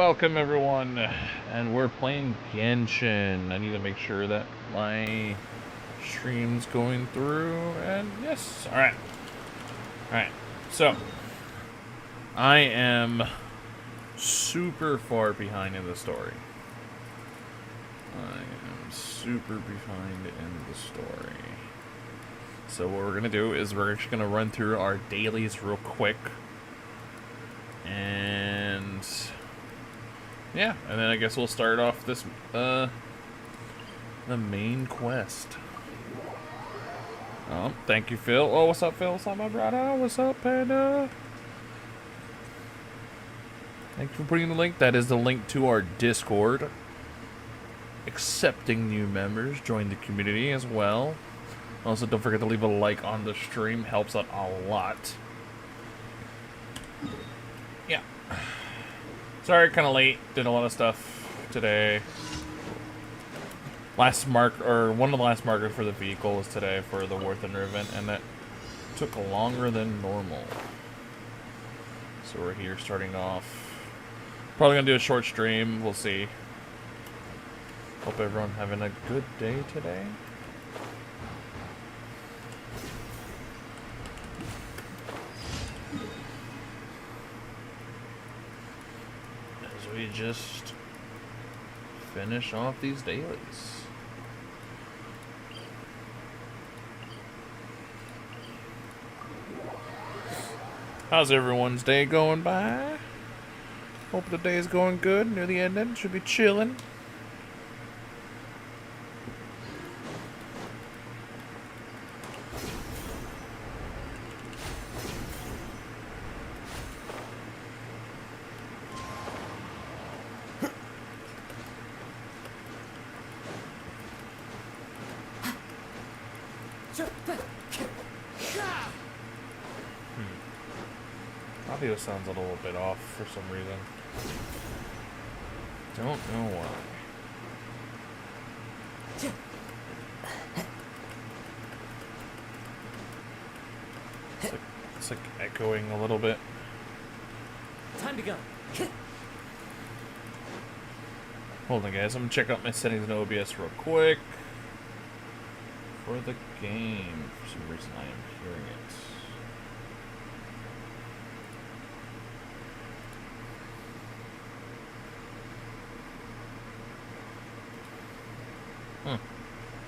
Welcome everyone, and we're playing Genshin. I need to make sure that my stream's going through, and yes, alright. Alright, so, I am super far behind in the story. I am super behind in the story. So what we're going to do is we're actually going to run through our dailies real quick. And yeah, and then I guess we'll start off this, the main quest. Oh, thank you, Phil. Oh, what's up, Phil? What's up, my brother? What's up, Panda? Thanks for putting the link. That is the link to our Discord. Accepting new members. Join the community as well. Also, don't forget to leave a like on the stream. Helps out a lot. Yeah. Sorry, kind of late. Did a lot of stuff today. One of the last markers for the vehicle was today for the War Thunder event, and that took longer than normal. So we're here starting off. Probably gonna do a short stream. We'll see. Hope everyone having a good day today. As we just finish off these dailies. How's everyone's day going by? Hope the day is going good. Near the ending. Should be chilling. Audio sounds a little bit off for some reason. Don't know why. It's like echoing a little bit. Time to go. Hold on, guys. I'm gonna check out my settings in OBS real quick. For the game, for some reason I am hearing it.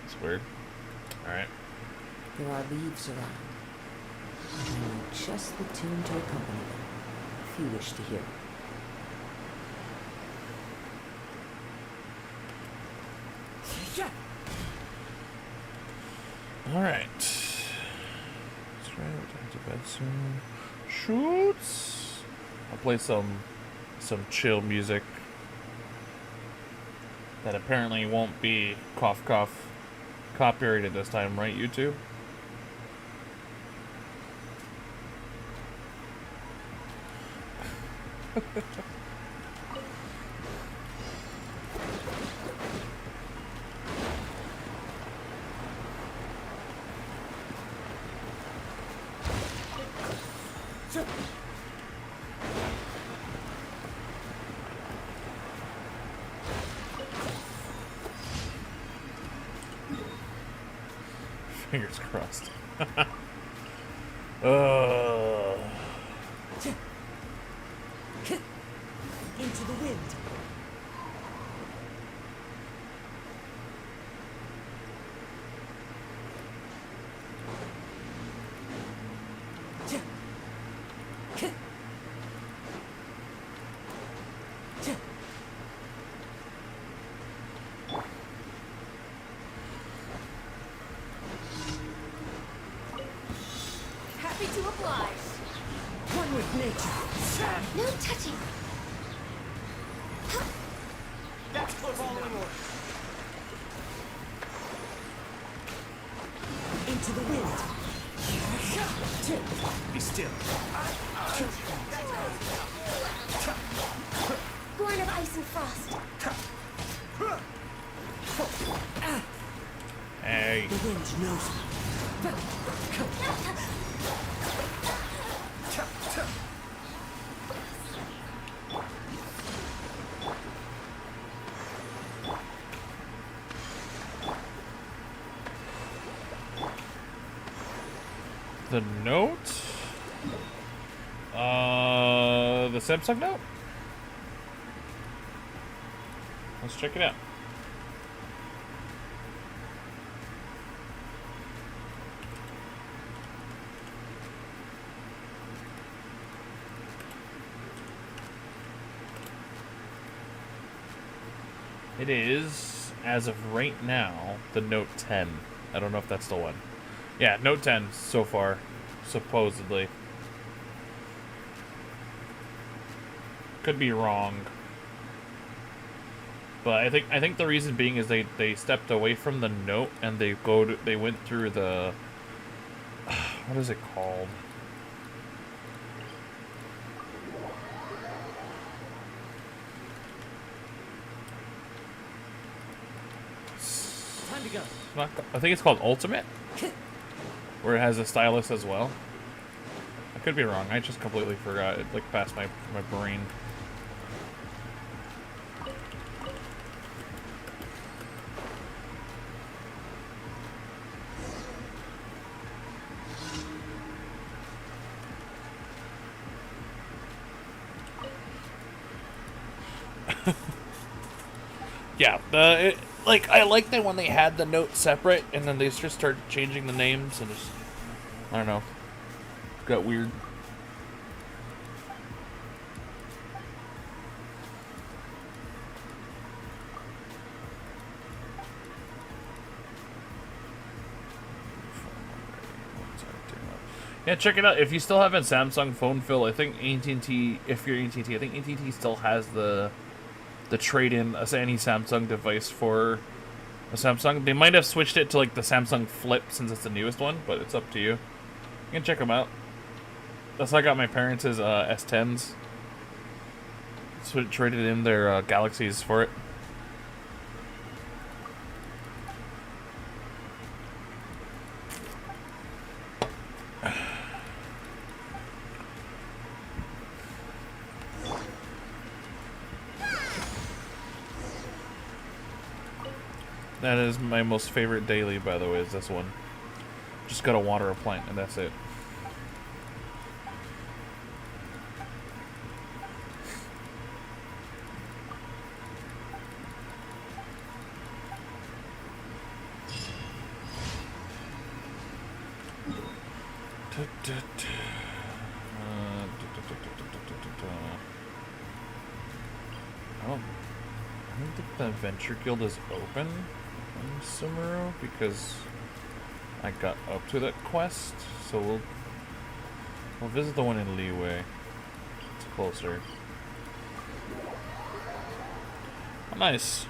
It's weird. Alright. There are leaves around. I need just the tune to accompany them, if you wish to hear it. Alright. Let's try to bed soon. Shoots! I'll play some chill music. That apparently won't be cough cough copyrighted this time, right, YouTube? Fingers crossed. Into the wind. Happy to oblige. One with nature. No touching. That's close following order. Into the wind. Be still. Born of ice and frost. Hey. The wind knows me. The Note? The Samsung Note? Let's check it out. It is, as of right now, the Note 10. I don't know if that's the one. Yeah, Note 10 so far, supposedly. Could be wrong. But I think the reason being is they stepped away from the Note and they went through the what is it called? Time to go. I think it's called Ultimate, where it has a stylus as well. I could be wrong. I just completely forgot. It like passed my brain. Yeah, like I like that when they had the Note separate, and then they just started changing the names, and just I don't know, got weird. Yeah, check it out. If you still haven't Samsung phone fill, I think AT&T. If you're AT&T, I think AT&T still has the trade-in as any Samsung device for a Samsung. They might have switched it to like the Samsung Flip since it's the newest one, but it's up to you. You can check them out. That's how I got my parents' S10s. So traded in their Galaxies for it. That is my most favorite daily, by the way, is this one. Just gotta water a plant, and that's it. I don't think the Adventure Guild is open in Sumeru because I got up to that quest, so we'll visit the one in Leeway. It's closer. Oh, nice.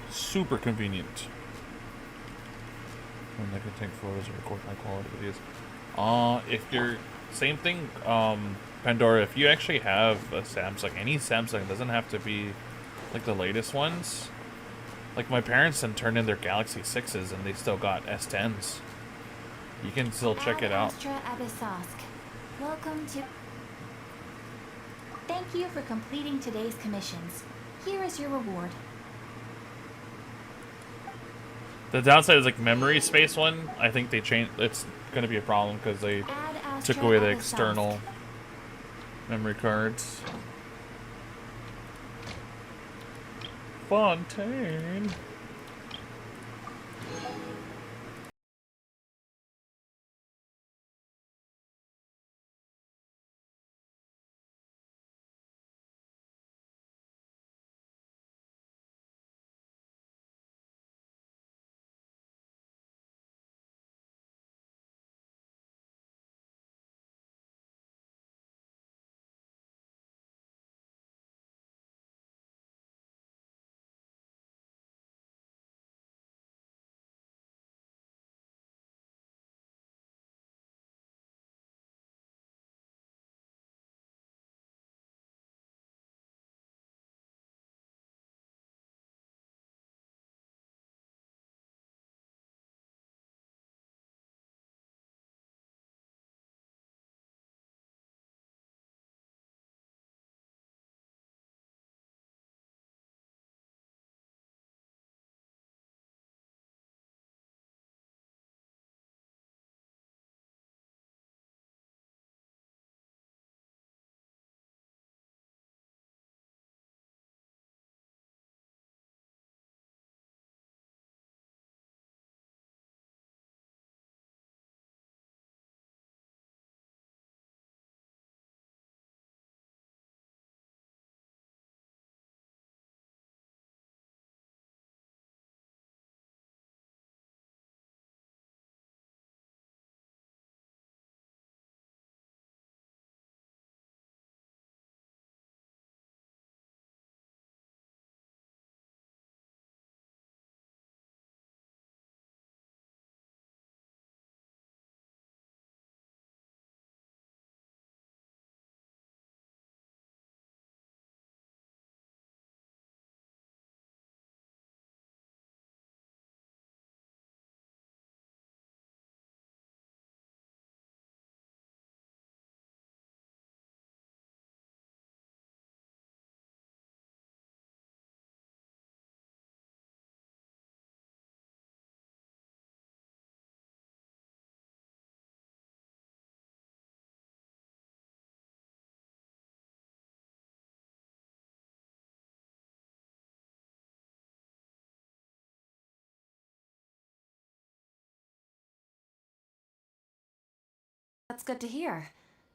Super convenient. And I can take photos and record high quality videos. If you're same thing, Pandora, if you actually have a Samsung, any Samsung, doesn't have to be like the latest ones. Like my parents then turned in their Galaxy 6s and they still got S10s. You can still check it out. Astra Abyssosk. Welcome to... Thank you for completing today's commissions. Here is your reward. The downside is like memory space one. I think they changed. It's going to be a problem because they took away the external memory cards. Fontaine. That's good to hear.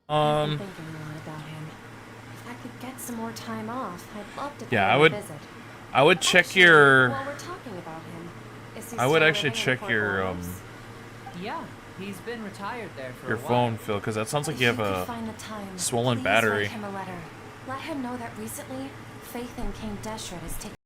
I've been Um, thinking a lot about him. If I could get some more time off, I'd love to pay yeah, him a visit. I would check Actually, your, while we're talking about him, is he I would still actually living in check Port your, Ormos? Yeah, he's been retired there for your a while. phone, Phil, because that sounds like If you have could a find the time, swollen please battery. write him a letter. Let him know that recently, Faith in King Deshret is taking.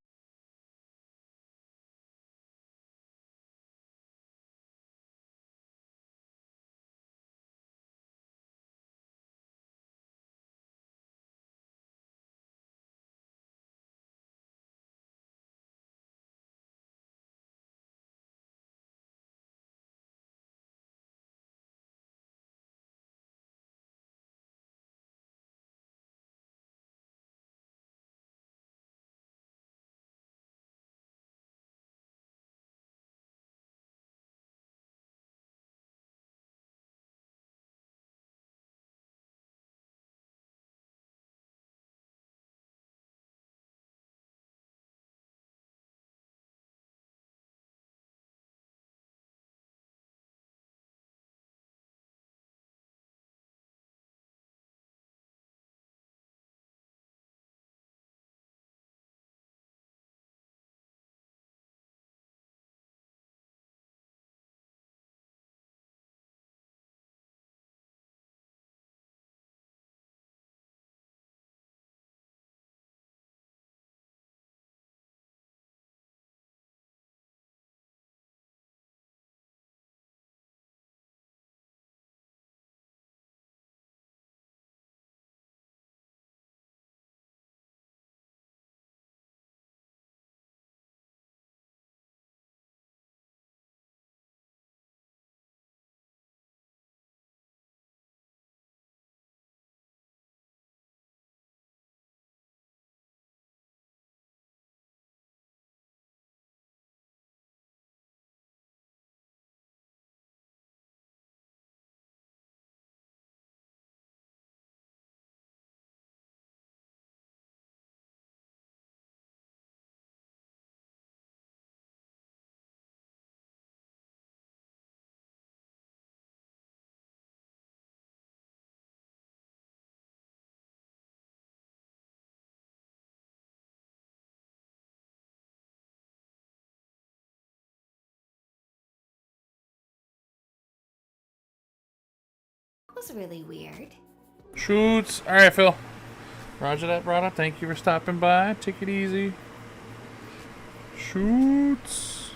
That was really weird. Shoots. All right, Phil. Roger that, brother. Thank you for stopping by. Take it easy. Shoots.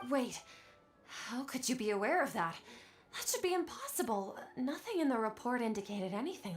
Wait, how could you be aware of that? That should be impossible. Nothing in the report indicated anything.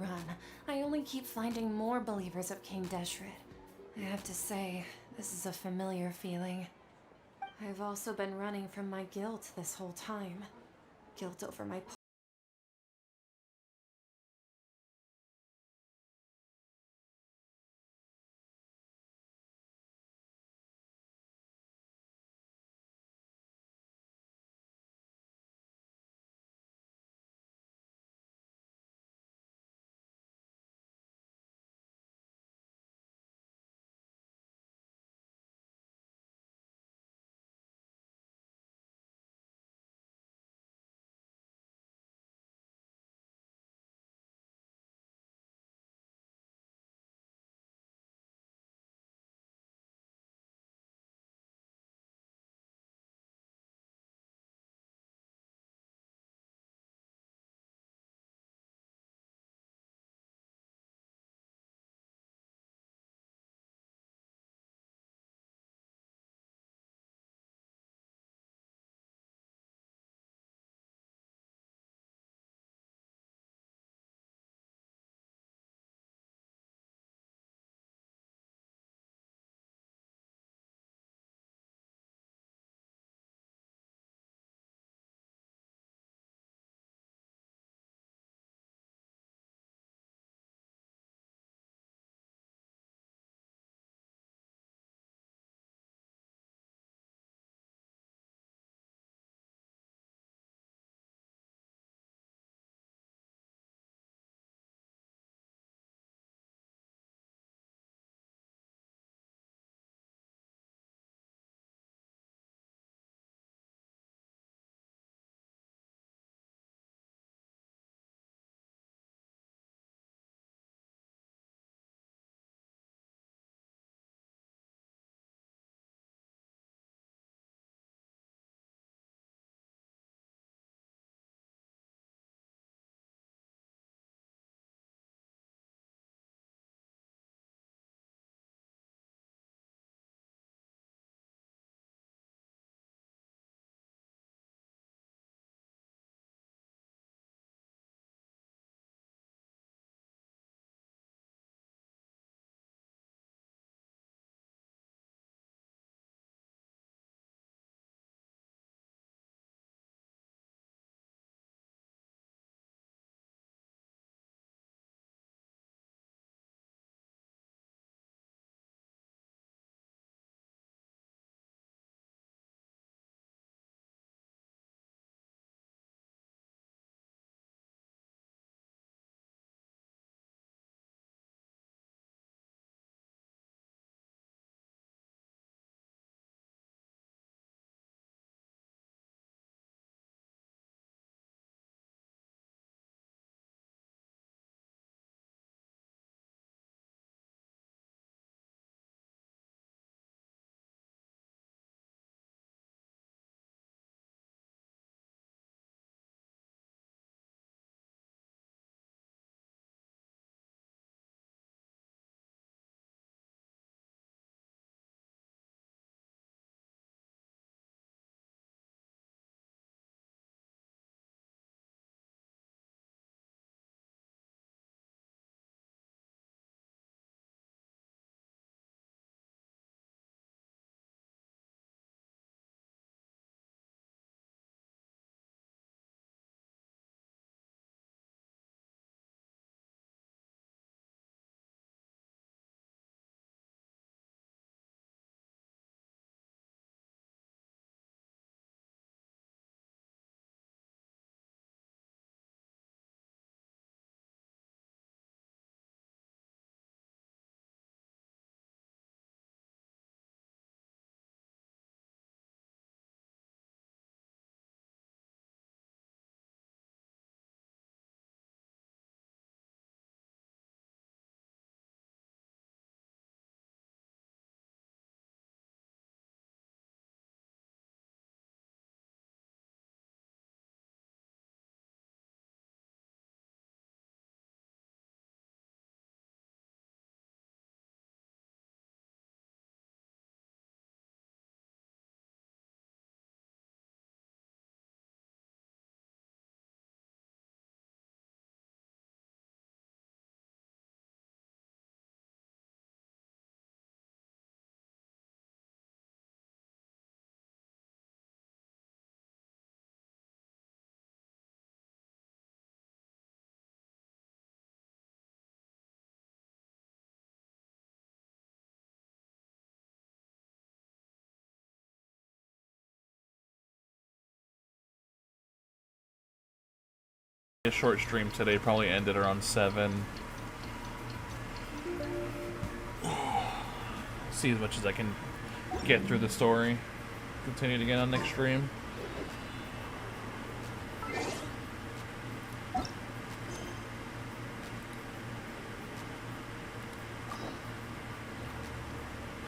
run, I only keep finding more believers of King Deshret. I have to say, this is a familiar feeling. I've also been running from my guilt this whole time. Guilt over my A short stream today, probably ended around 7. See as much as I can get through the story. Continue to get on next stream.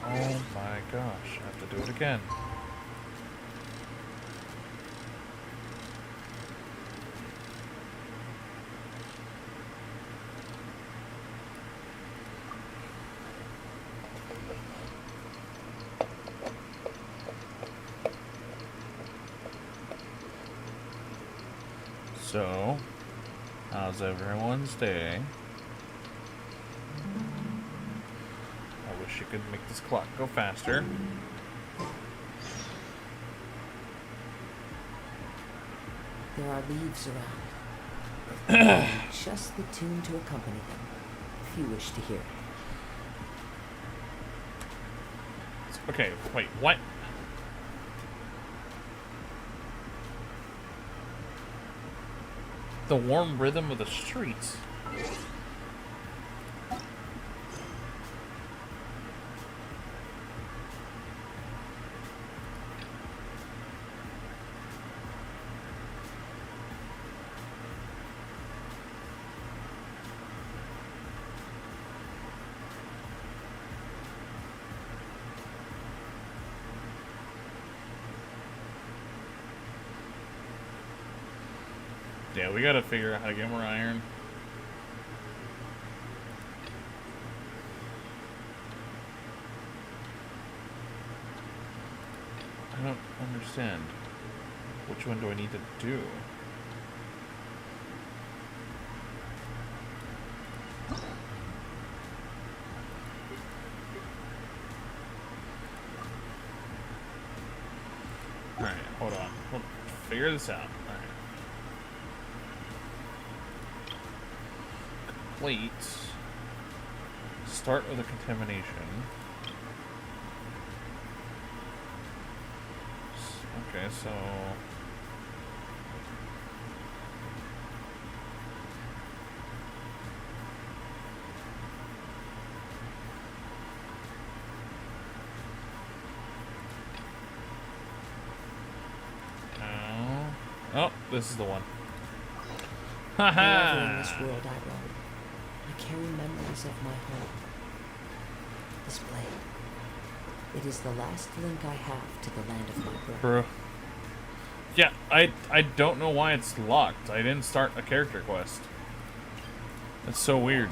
Oh my gosh, I have to do it again. So, how's everyone's day? I wish you could make this clock go faster. There are leaves around. Just the tune to accompany them, if you wish to hear. Okay, wait, what? The warm rhythm of the streets. Yeah, we gotta figure out how to get more iron. I don't understand. Which one do I need to do? Alright, hold on. We'll figure this out. Complete. Start with a contamination. Okay, so oh, this is the one. Wherever in this world I roam, I carry memories of my home. This blade. It is the last link I have to the land of my birth. Bro. Yeah, I don't know why it's locked. I didn't start a character quest. That's so weird.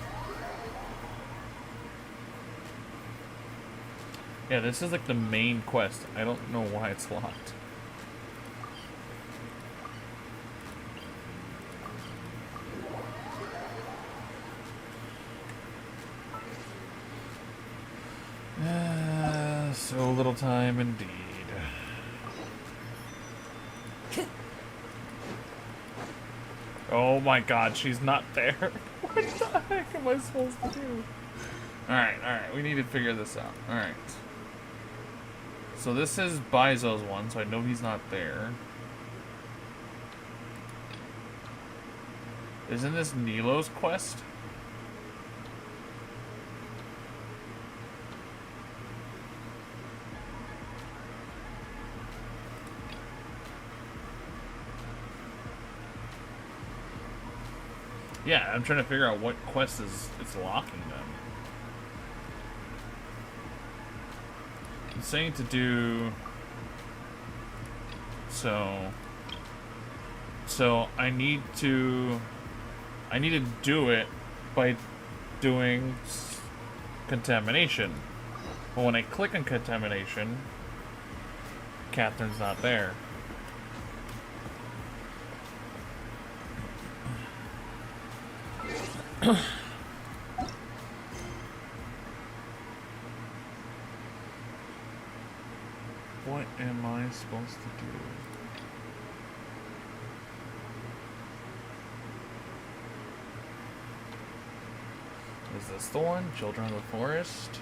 Yeah, this is like the main quest. I don't know why it's locked. So little time indeed. Oh my god, she's not there. What the heck am I supposed to do? Alright, we need to figure this out. Alright. So this is Baizo's one, so I know he's not there. Isn't this Nilo's quest? Yeah, I'm trying to figure out what quest is locking them. It's saying to do so I need to do it by doing contamination. But when I click on contamination, Catherine's not there. What am I supposed to do? Is this the one? Children of the Forest?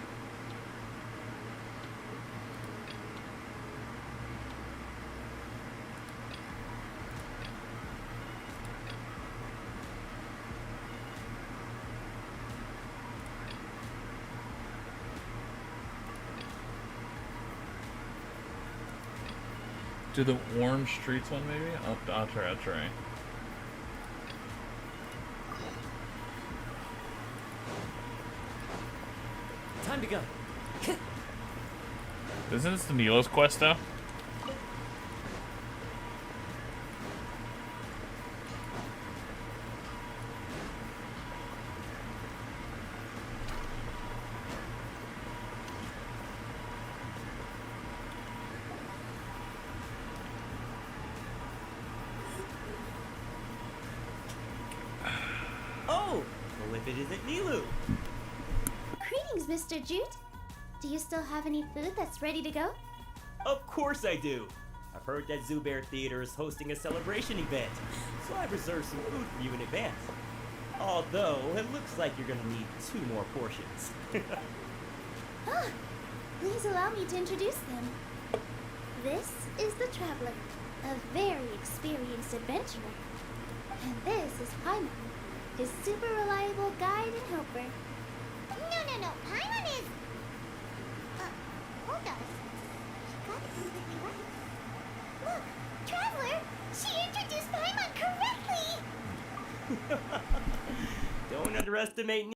Do the orange streets one maybe? I'll try. Time to go. Isn't this the Nilo's quest though? Oh, well if it isn't Nilu. Greetings, Mr. Jute. Do you still have any food that's ready to go? Of course I do. I've heard that Zubair Theater is hosting a celebration event, so I've reserved some food for you in advance. Although, it looks like you're gonna need 2 more portions. Ah, please allow me to introduce them. This is the Traveler, a very experienced adventurer. And this is Paimon, his super reliable guide and helper. No. Paimon is... hold on. She got it completely right. Look, Traveler, she introduced Paimon correctly! Don't underestimate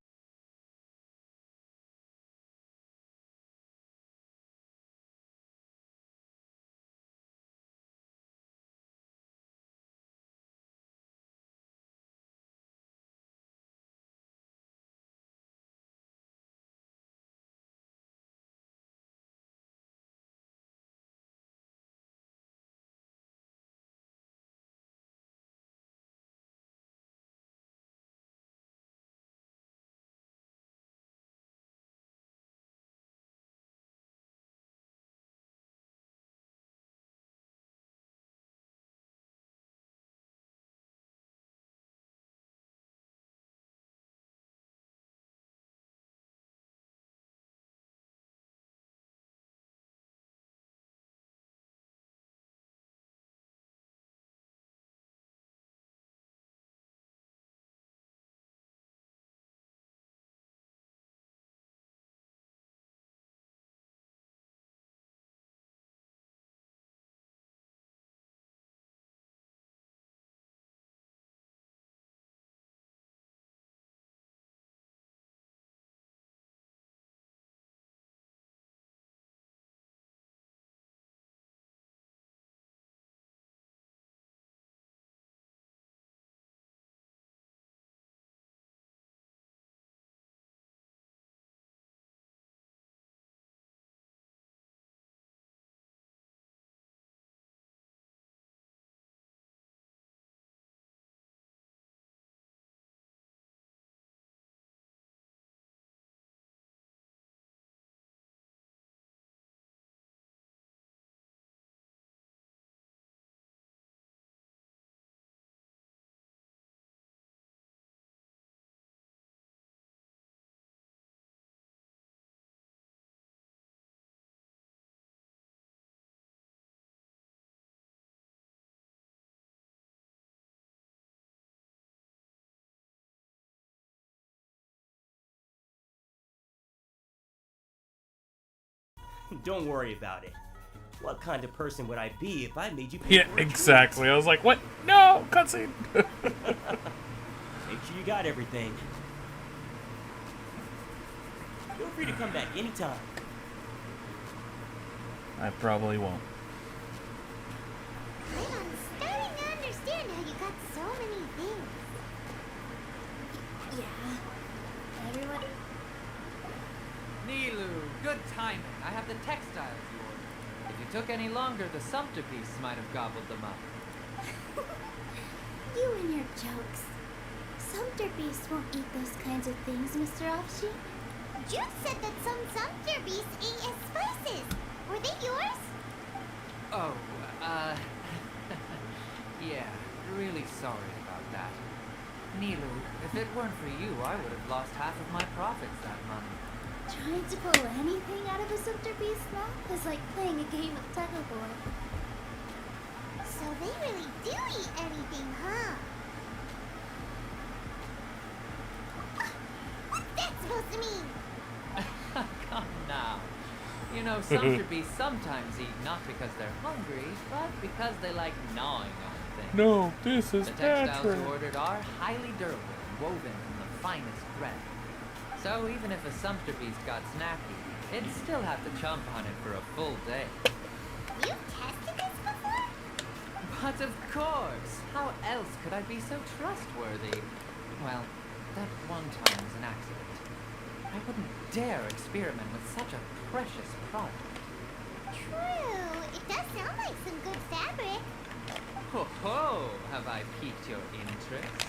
Don't worry about it. What kind of person would I be if I made you pay Yeah, for a treat? exactly. I was like, what? No, cutscene. Make sure you got everything. Feel free to come back anytime. I probably won't. I'm starting to understand how you got so many things. Yeah. Everyone... Nilu, good timing. I have the textiles you ordered. If you took any longer, the sumpter beasts might have gobbled them up. You and your jokes. Sumpter beasts won't eat those kinds of things, Mr. Offshoot. Jude said that some sumpter beasts ate as spices. Were they yours? Oh, yeah, really sorry about that. Nilu, if it weren't for you, I would have lost half of my profits that month. Trying to pull anything out of a sumpter beast mouth is like playing a game of tug-of-war. So they really do eat anything, huh? What's that supposed to mean? Come now. You know, sumpter beasts sometimes eat not because they're hungry, but because they like gnawing on things. No, this is The textiles Patrick. you ordered are highly durable and woven from the finest thread. So even if a sumpter beast got snappy, it'd still have to chomp on it for a full day. You tested this before? But of course! How else could I be so trustworthy? Well, that one time was an accident. I wouldn't dare experiment with such a precious product. True. It does sound like some good fabric. Ho ho! Have I piqued your interest?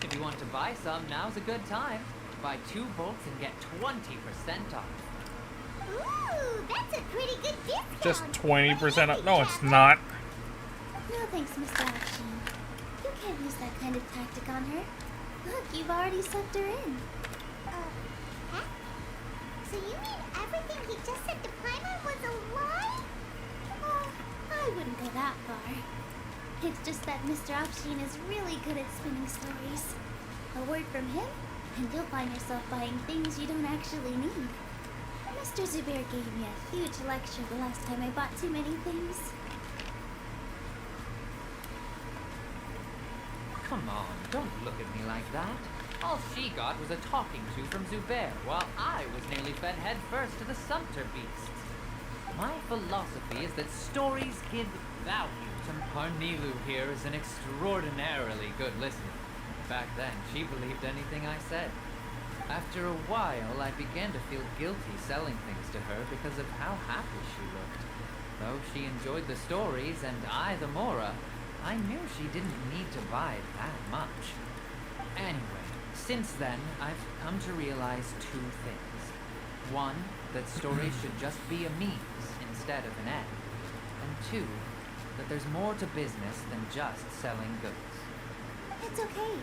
If you want to buy some, now's a good time. Buy 2 bolts and get 20% off. Ooh, that's a pretty good discount. Just 20% up. No, it's not. No thanks, Mr. Action. You can't use that kind of tactic on her. Look, you've already sucked her in. Huh? So you mean everything he just said to Paimon was a lie? Oh, I wouldn't go that far. It's just that Mr. Opsheen is really good at spinning stories. A word from him, and you'll find yourself buying things you don't actually need. Mr. Zubair gave me a huge lecture the last time I bought too many things. Come on, don't look at me like that. All she got was a talking to from Zubair, while I was nearly fed headfirst to the sumpter beasts. My philosophy is that stories give value. Parnilu here is an extraordinarily good listener. Back then, she believed anything I said. After a while, I began to feel guilty selling things to her because of how happy she looked. Though she enjoyed the stories, and I the Mora, I knew she didn't need to buy that much. Anyway, since then, I've come to realize 2 things. One, that stories should just be a means instead of an end. And 2, that there's more to business than just selling goods. It's okay.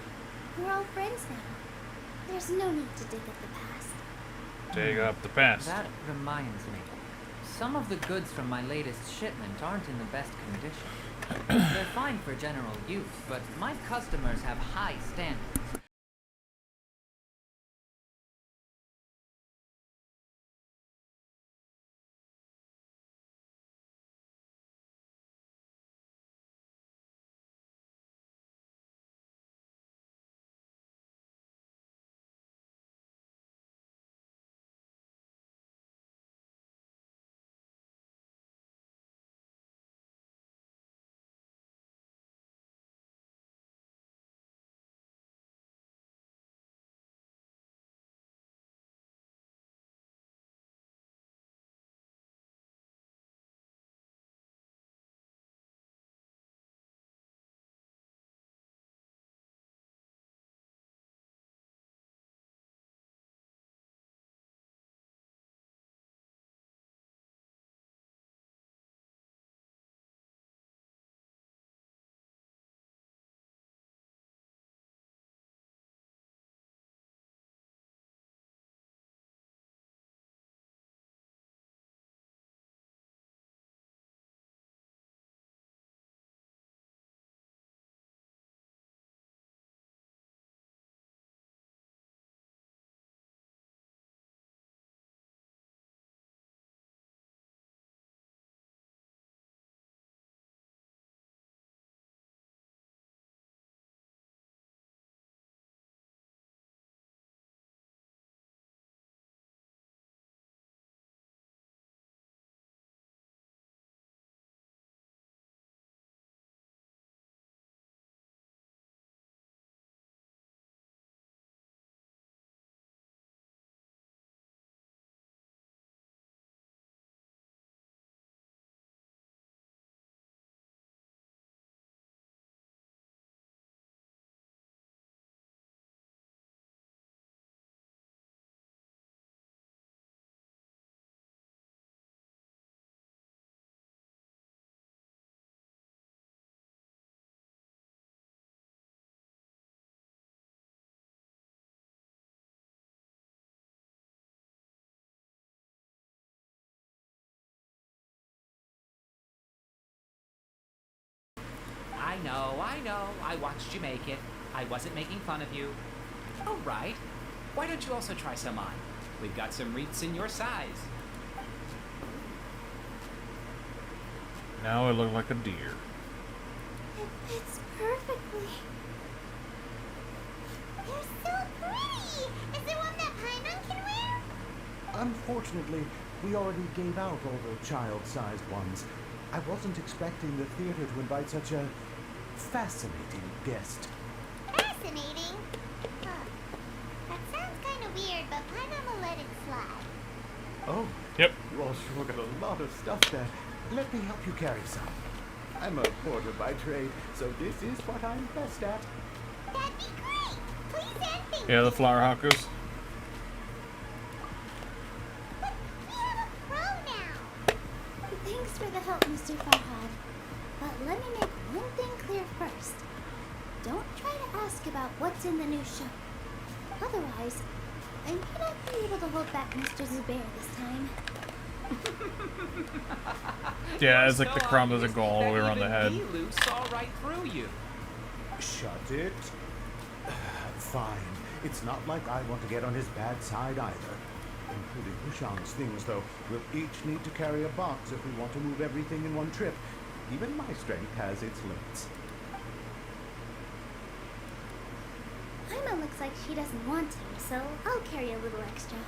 We're all friends now. There's no need to dig at the past. Dig up the past. That reminds me. Some of the goods from my latest shipment aren't in the best condition. They're fine for general use, but my customers have high standards. I know. I watched you make it. I wasn't making fun of you. All right. Why don't you also try some on? We've got some wreaths in your size. Now I look like a deer. It fits perfectly. You're so pretty! Is there one that Paimon can wear? Unfortunately, we already gave out all the child-sized ones. I wasn't expecting the theater to invite such a fascinating guest. Fascinating? Huh. That sounds kind of weird, but Paimon will let it slide. Oh, Yep. you all sure got a lot of stuff there. Let me help you carry some. I'm a porter by trade, so this is what I'm best at. That'd be great! Please and thank Yeah, the you. flower hakus. But we have a pro now! Thanks for the help, Mr. Farhad. But let me make one thing clear first. Don't try to ask about what's in the new show. Otherwise, I may not be able to hold back Mr. Zubair this time. Yeah, it's like the So crown doesn't go all the way around the head. Even Milu saw right through you. Shut it. Fine. It's not like I want to get on his bad side either. Including Hushang's things, though. We'll each need to carry a box if we want to move everything in one trip. Even my strength has its limits. Paimon looks like she doesn't want to, so I'll carry a little extra.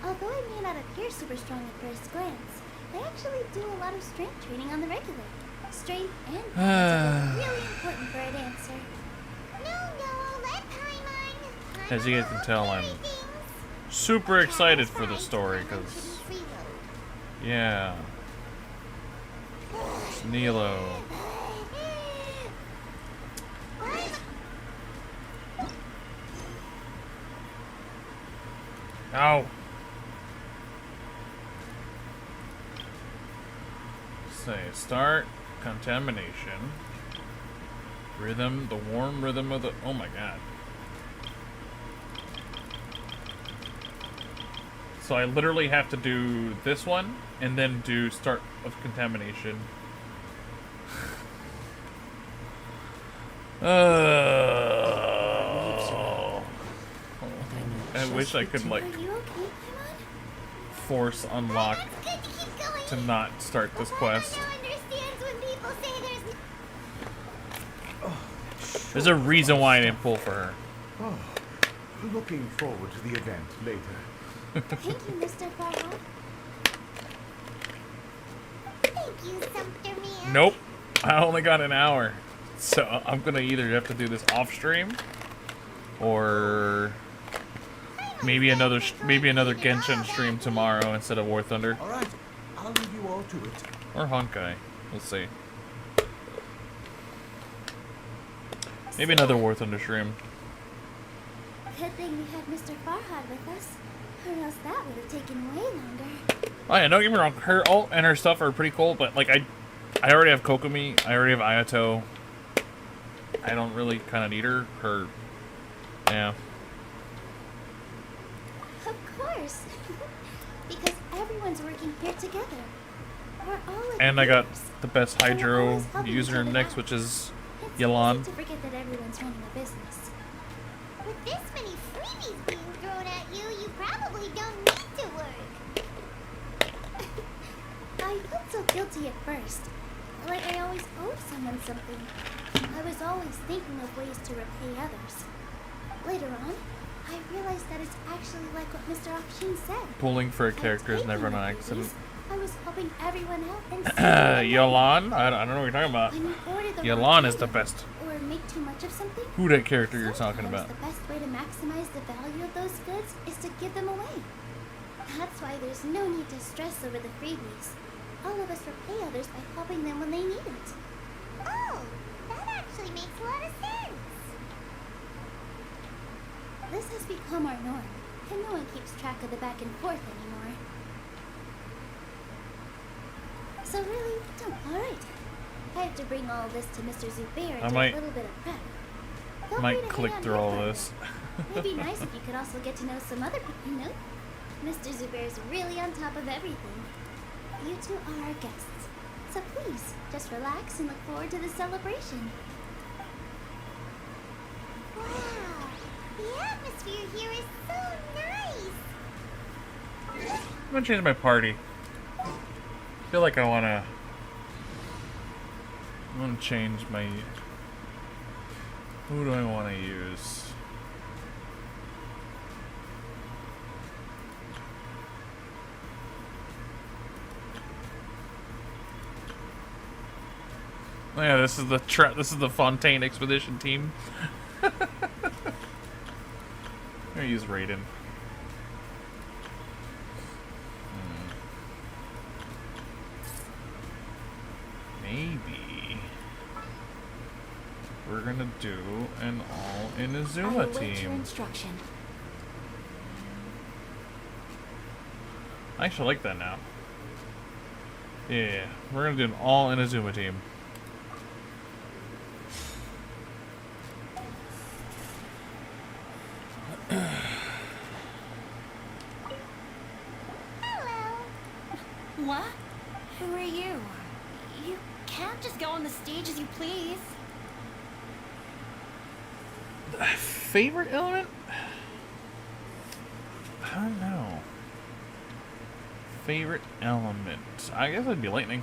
Although I may not appear super strong at first glance, I actually do a lot of strength training on the regular. Strength and balance are really important for a dancer. No, let Paimon. As you guys can tell, I'm super excited for the story, because, yeah. It's Nilo. Ow! Say, start contamination. Rhythm, the warm rhythm of the. Oh my god. So I literally have to do this one and then do start of contamination. I wish I could like Are you okay, Paimon? force unlock It's good to keep going. to not start this quest. Paimon understands when people say there's There's a reason why I didn't pull for her. Oh, looking forward to the event later. Thank you, Mr. Farhad. Thank you, Sumpter Man. Nope. I only got an hour. So I'm gonna either have to do this off stream or maybe another Genshin stream tomorrow instead of War Thunder. All right, I'll leave you all to it. Or Honkai. We'll see. Maybe another War Thunder stream. Good thing we had Mr. Farhad with us, or else that would have taken way longer. Oh yeah, don't get me wrong. Her ult and her stuff are pretty cool, but like I already have Kokomi. I already have Ayato. I don't really kind of need her. Yeah. Of course. Because everyone's working here together. We're all And I got leaders. the best And we're Hydro always helping each user other next, out. which is It's Yelan. easy to forget that everyone's running a business. With this many freebies being thrown at you, you probably don't need to work. I felt so guilty at first. Like I always owed someone something. I was always thinking of ways to repay others. Later on, I realized that it's actually like what Mr. Akshin said. Pulling for a By character is taking never an the accident. freebies, I was helping everyone out and saving them. Yelan? I don't know what you're talking about. When you order the Yelan wrong is the item best. or make too much of something, Who that character you're talking sometimes about? the best way to maximize the value of those goods is to give them away. That's why there's no need to stress over the freebies. All of us repay others by helping them when they need it. Oh, that actually makes a lot of sense. This has become our norm, and no one keeps track of the back and forth anymore. So really, alright. I have to bring all this to Mr. Zubair and I do might- a little bit of prep. Feel Might free to click hang out through here all for a this. bit. It'd be nice if you could also get to know some other people, you know? Mr. Zubair's really on top of everything. You two are our guests. So please, just relax and look forward to the celebration. Wow, the atmosphere here is so nice. I'm gonna change my party. I feel like I wanna I'm gonna change my... Who do I want to use? Oh yeah, this is the Fontaine Expedition team. I'm gonna use Raiden. Maybe we're gonna do an all Inazuma team. Instruction. I actually like that now. Yeah, we're gonna do an all Inazuma team. What? Who are you? You can't just go on the stage as you please. Favorite element? I don't know. Favorite element? I guess it'd be lightning.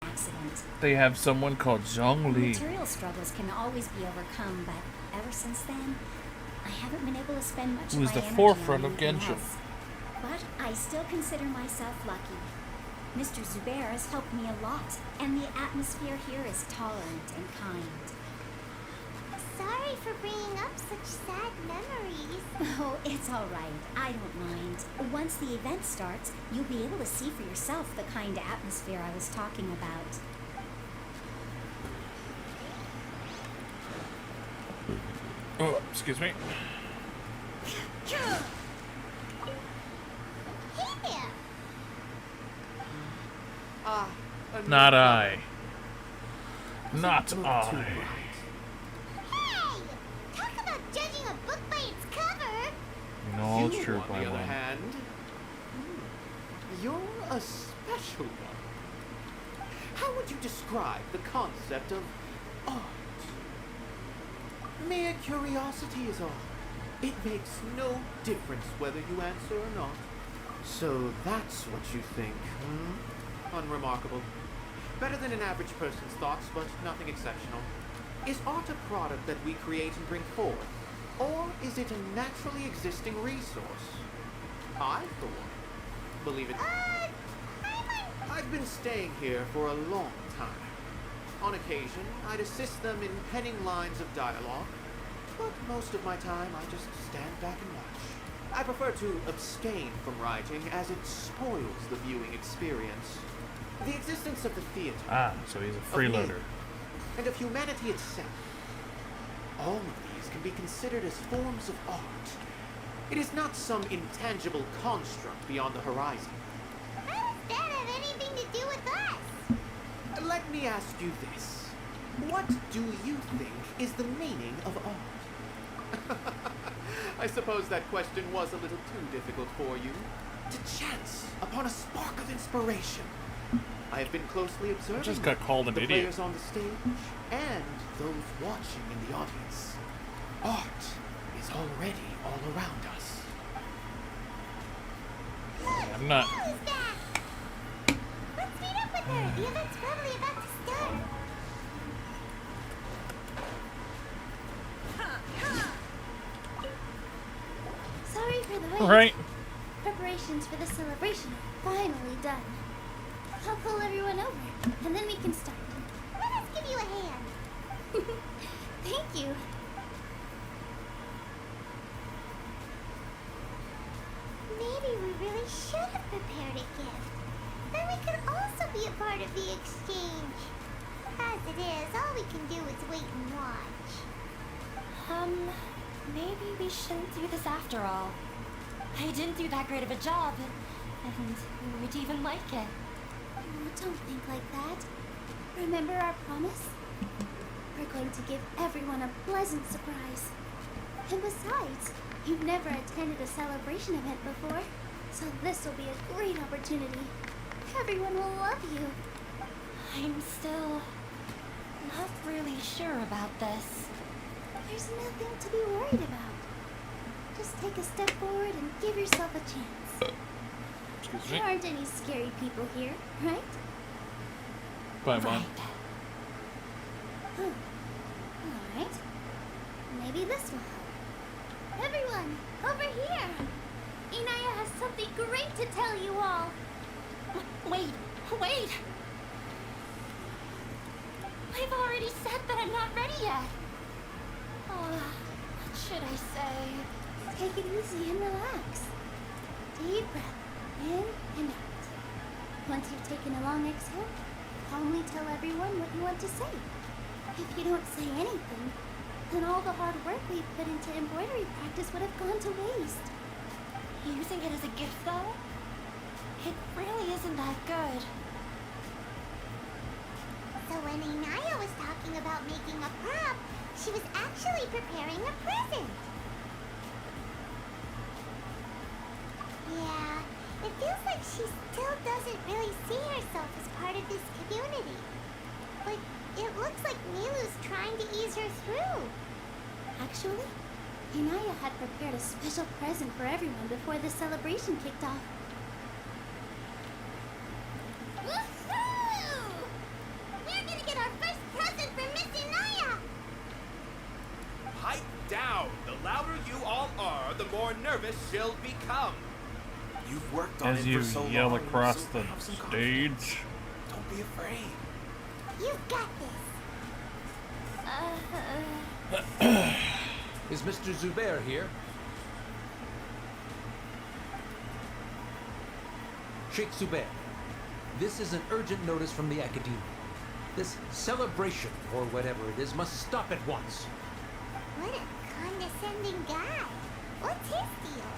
Accident. They have someone called Zhongli. Material struggles can always be overcome, but ever since then, I haven't been able to spend much of Who's my the energy forefront on of anything Genshin. else. But I still consider myself lucky. Mr. Zubair has helped me a lot, and the atmosphere here is tolerant and kind. Sorry for bringing up such sad memories. Oh, it's all right. I don't mind. Once the event starts, you'll be able to see for yourself the kind of atmosphere I was talking about. Oh, excuse me. Here! Not I. Not Look I. too bright. Hey! Talk about judging a book by its cover! No, it's You, true, on by the other one. hand, you're a special one. How would you describe the concept of art? Mere curiosity is all. It makes no difference whether you answer or not. So that's what you think, hmm? Unremarkable. Better than an average person's thoughts, but nothing exceptional. Is art a product that we create and bring forth? Or is it a naturally existing resource? I, for one, believe it. I've been staying here for a long time. On occasion, I'd assist them in penning lines of dialogue, but most of my time I just stand back and watch. I prefer to abstain from writing as it spoils the viewing experience. The existence of the theater, Ah, so he's a of me, freeloader. and of humanity itself. all of these can be considered as forms of art. It is not some intangible construct beyond the horizon. How does that have anything to do with us? Let me ask you this. What do you think is the meaning of art? I suppose that question was a little too difficult for you. To chance upon a spark of inspiration. I have been closely observing Just got called an the idiot. players on the stage and those watching in the audience. Art is already all around us. I'm not. Who's that? Let's meet up with her. The event's probably about to start. Sorry for the wait. Right. Preparations for the celebration are finally done. I'll pull everyone over, and then we can start. Let us give you a hand. Thank you. Maybe we really should have prepared a gift. Then we could also be a part of the exchange. As it is, all we can do is wait and watch. Maybe we shouldn't do this after all. I didn't do that great of a job, and who would even like it? Oh, don't think like that. Remember our promise? We're going to give everyone a pleasant surprise. And besides, you've never attended a celebration event before, so this will be a great opportunity. Everyone will love you. I'm still not really sure about this. There's nothing to be worried about. Just take a step forward and give yourself a chance. Excuse me. There aren't any scary people here, right? Bye, Mom. Alright. Maybe this will help. Everyone, over here! Inaya has something great to tell you all. Wait! I've already said that I'm not ready yet. What should I say? Take it easy and relax. Deep breath in and out. Once you've taken a long exhale, calmly tell everyone what you want to say. If you don't say anything, then all the hard work we've put into embroidery practice would have gone to waste. Using it as a gift, though? It really isn't that good. So when Inaya was talking about making a prop, she was actually preparing a present. Yeah, it feels like she still doesn't really see herself as part of this community. But it looks like Milu's trying to ease her through. Actually, Inaya had prepared a special present for everyone before the celebration kicked off. Woohoo! We're gonna get our first present from Miss Inaya! Pipe down! The louder you all are, the more nervous she'll become. You've worked on As it you for so yell long, across so the have some confidence. stage. Don't be afraid. You've got this. Is Mr. Zubair here? Sheikh Zubair, this is an urgent notice from the Academy. This celebration, or whatever it is, must stop at once. What a condescending guy. What's his deal?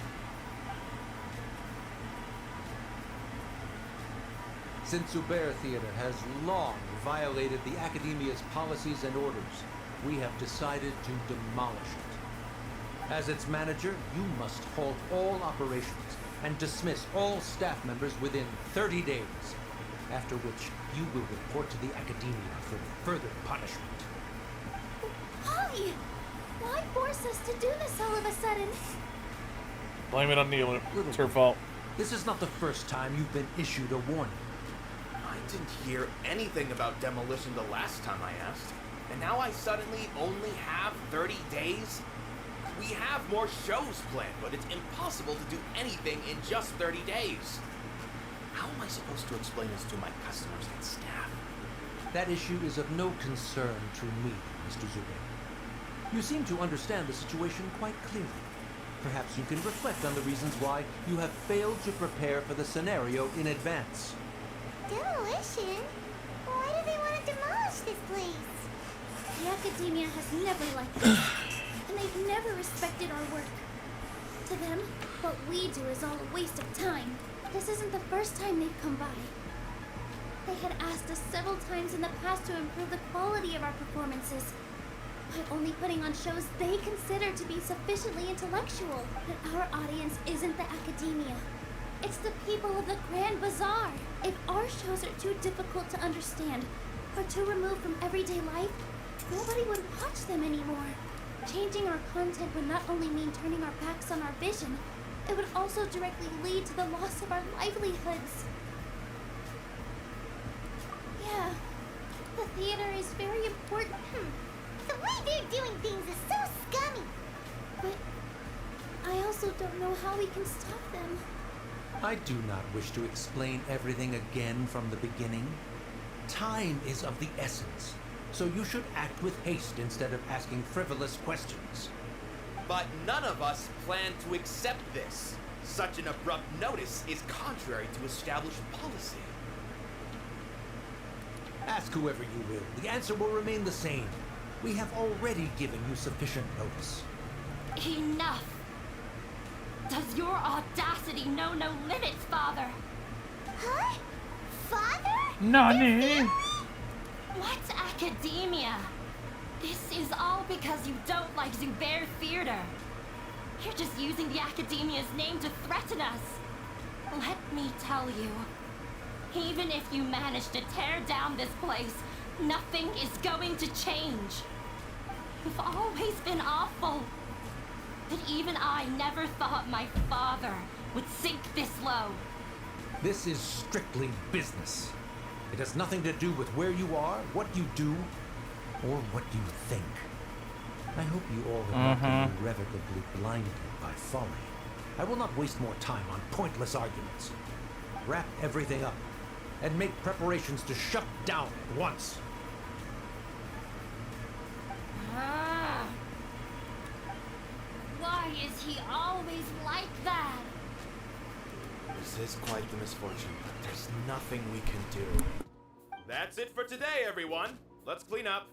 Since Zubair Theater has long violated the Academia's policies and orders, we have decided to demolish it. As its manager, you must halt all operations and dismiss all staff members within 30 days, after which you will report to the Academia for further punishment. Why? Why force us to do this all of a sudden? Blame it on Neela. It's her fault. This is not the first time you've been issued a warning. I didn't hear anything about demolition the last time I asked. And now I suddenly only have 30 days? We have more shows planned, but it's impossible to do anything in just 30 days. How am I supposed to explain this to my customers and staff? That issue is of no concern to me, Mr. Zubair. You seem to understand the situation quite clearly. Perhaps you can reflect on the reasons why you have failed to prepare for the scenario in advance. Demolition? Why do they want to demolish this place? The academia has never liked us, and they've never respected our work. To them, what we do is all a waste of time. This isn't the first time they've come by. They had asked us several times in the past to improve the quality of our performances, by only putting on shows they consider to be sufficiently intellectual. But our audience isn't the academia. It's the people of the Grand Bazaar. If our shows are too difficult to understand, or too removed from everyday life, nobody would watch them anymore. Changing our content would not only mean turning our backs on our vision, it would also directly lead to the loss of our livelihoods. Yeah, the theater is very important. The way they're doing things is so scummy. But I also don't know how we can stop them. I do not wish to explain everything again from the beginning. Time is of the essence, so you should act with haste instead of asking frivolous questions. But none of us plan to accept this. Such an abrupt notice is contrary to established policy. Ask whoever you will. The answer will remain the same. We have already given you sufficient notice. Enough! Does your audacity know no limits, Father? Huh? Father? Nani? What academia? This is all because you don't like Zubair Theater. You're just using the academia's name to threaten us. Let me tell you, even if you manage to tear down this place, nothing is going to change. You've always been awful. But even I never thought my father would sink this low. This is strictly business. It has nothing to do with where you are, what you do, or what you think. I hope you all have not been irrevocably blinded by folly. I will not waste more time on pointless arguments. Wrap everything up and make preparations to shut down at once. Why is he always like that? This is quite the misfortune, but there's nothing we can do. That's it for today, everyone. Let's clean up.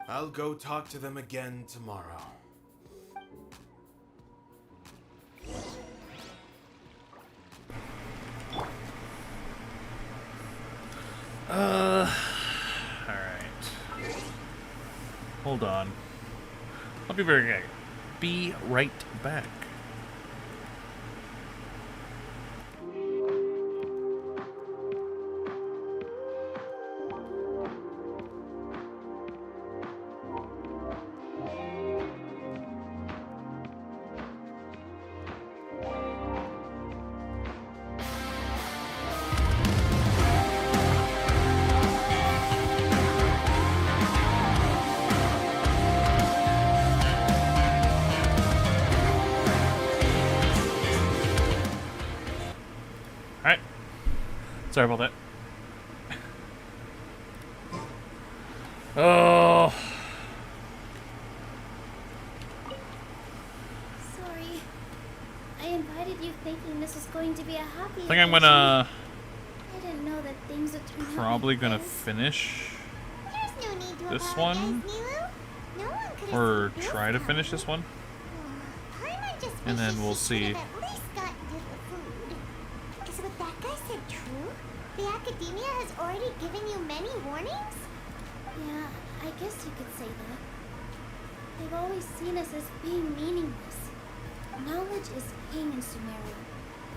I'll go talk to them again tomorrow. Alright. Hold on. I'll be right back. Alright. Sorry about that. Oh. Sorry. I invited you thinking this was going to be a happy I think I'm gonna I didn't know that things would turn out probably like gonna this. finish There's no need to this apologize, one, Nilu. No one could have or seen this try to coming. finish this one, Paimon just and then wishes we'll she see. could have at least gotten to the food. Is what that guy said true? The academia has already given you many warnings? Yeah, I guess you could say that. They've always seen us as being meaningless. Knowledge is king in Sumeru,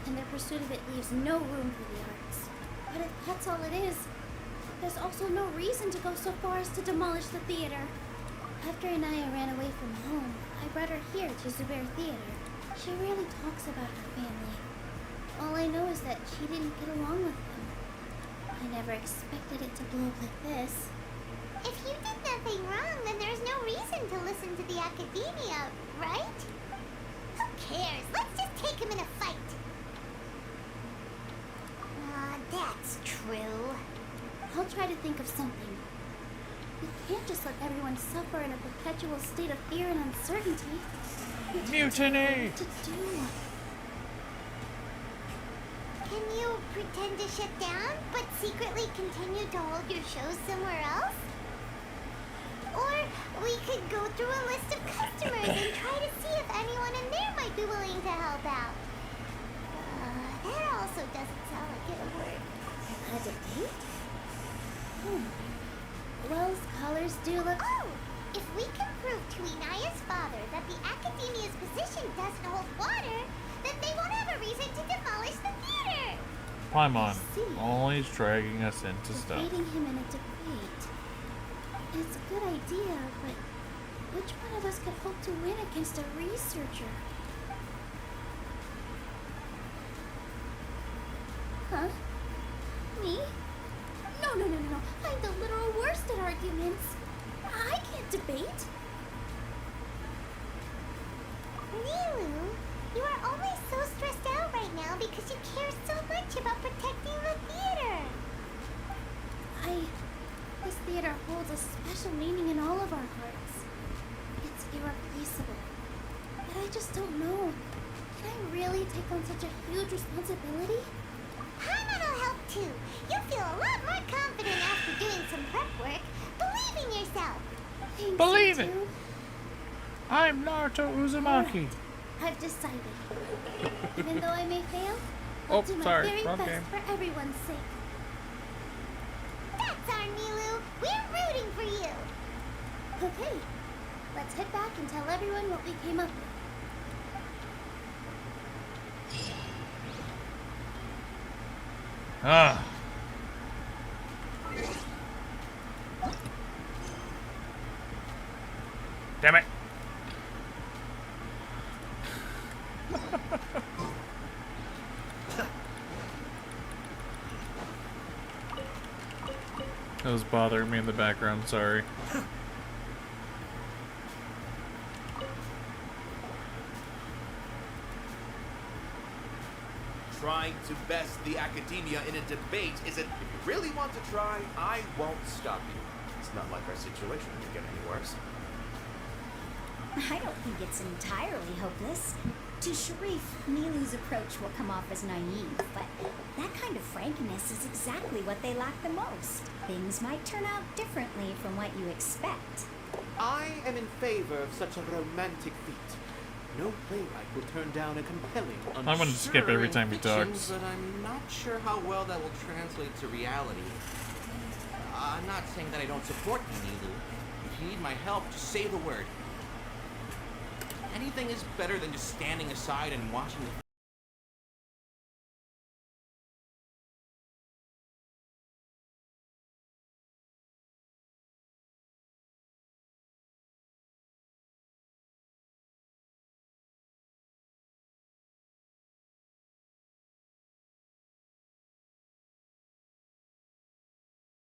and their pursuit of it leaves no room for the arts. But if that's all it is, there's also no reason to go so far as to demolish the theater. After Anaya ran away from home, I brought her here to Zubair Theater. She rarely talks about her family. All I know is that she didn't get along with them. I never expected it to blow up like this. If you did nothing wrong, then there's no reason to listen to the academia, right? Who cares? Let's just take him in a fight. That's true. I'll try to think of something. We can't just let everyone suffer in a perpetual state of fear and uncertainty. We can't Mutiny! know what to do. Can you pretend to shut down, but secretly continue to hold your shows somewhere else? Or we could go through a list of customers and try to see if anyone in there might be willing to help out. That also doesn't sound like it'll work. A debate? Well, scholars do look... Oh! If we can prove to Inaya's father that the Academia's position doesn't hold water, then they won't have a reason to demolish the theater! Paimon, always dragging us into stuff. Defeating him in a debate. It's a good idea, but which one of us could hope to win against a researcher? Huh? Me? No. I'm the literal worst at arguments. I can't debate. Nilu, you are only so stressed out right now because you care so much about protecting the theater. This theater holds a special meaning in all of our hearts. It's irreplaceable. But I just don't know. Can I really take on such a huge responsibility? Paimon will help too. You'll feel a lot more confident after doing some prep work. Believe in yourself. Thanks, Believe it. Mitsu. I'm Naruto Uzumaki. I've decided. Even though I may fail, I'll do my very wrong best game. for everyone's sake. That's our Nilu. We're rooting for you. Okay, let's head back and tell everyone what we came up with. Ah. Damn it. That was bothering me in the background, sorry. Trying to best the academia in a debate isn't... If you really want to try, I won't stop you. It's not like our situation could get any worse. I don't think it's entirely hopeless. To Sharif, Nilu's approach will come off as naive, but that kind of frankness is exactly what they lack the most. Things might turn out differently from what you expect. I am in favor of such a romantic feat. No playwright will turn down a compelling, I'm gonna skip every time he fiction, talks. But I'm not sure how well that will translate to reality. I'm not saying that I don't support you, Nilu. If you need my help, just say the word. Anything is better than just standing aside and watching the...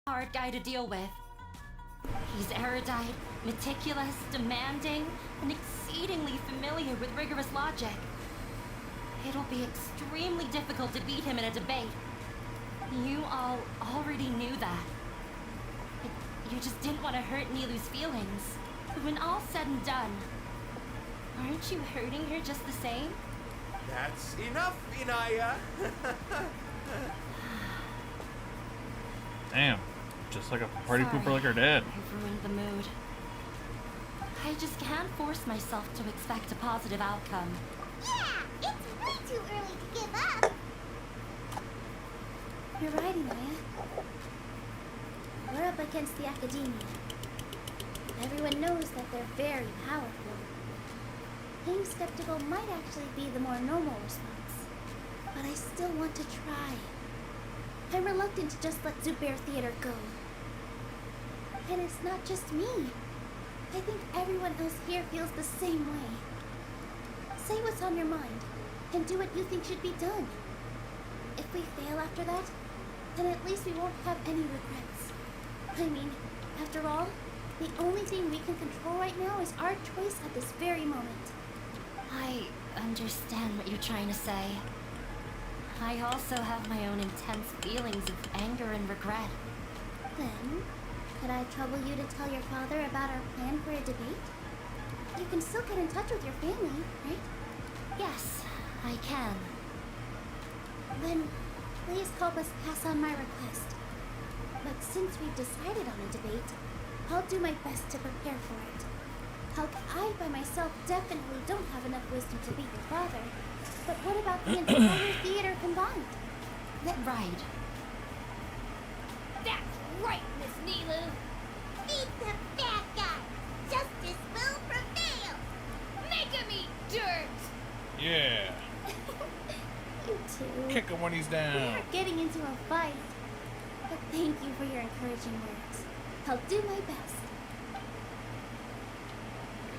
Hard guy to deal with. He's erudite, meticulous, demanding, and exceedingly familiar with rigorous logic. It'll be extremely difficult to beat him in a debate. You all already knew that. You just didn't want to hurt Nilu's feelings. But when all's said and done, aren't you hurting her just the same? That's enough, Inaya! Damn. Just like a party Sorry, pooper like her dad. I ruined the mood. I just can't force myself to expect a positive outcome. Yeah, it's way too early to give up. You're right, Inaya. We're up against the Academia. Everyone knows that they're very powerful. Being skeptical might actually be the more normal response. But I still want to try. I'm reluctant to just let Zubair Theater go. And it's not just me. I think everyone else here feels the same way. Say what's on your mind, and do what you think should be done. If we fail after that, then at least we won't have any regrets. I mean, after all, the only thing we can control right now is our choice at this very moment. I understand what you're trying to say. I also have my own intense feelings of anger and regret. Then, could I trouble you to tell your father about our plan for a debate? You can still get in touch with your family, right? Yes, I can. Then, please help us pass on my request. But since we've decided on a debate, I'll do my best to prepare for it. I by myself definitely don't have enough wisdom to beat your father. But what about the entire theater combined? Right. That's right, Miss Nilu. Beat the bad guy. Justice will prevail. Make him eat dirt. Yeah. You two. Kick him when he's We down. are getting into a fight. But thank you for your encouraging words. I'll do my best.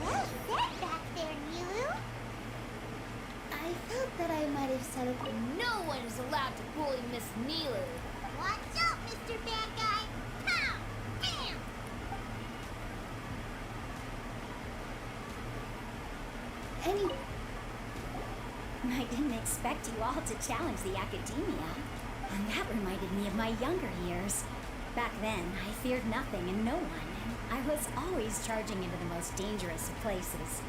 Well said back there, Nilu. I felt that I might have said it. No one is allowed to bully Miss Nilu. Watch out, Mr. Bad Guy. Pow! Bam! Anyway, I didn't expect you all to challenge the academia. And that reminded me of my younger years. Back then, I feared nothing and no one, and I was always charging into the most dangerous of places.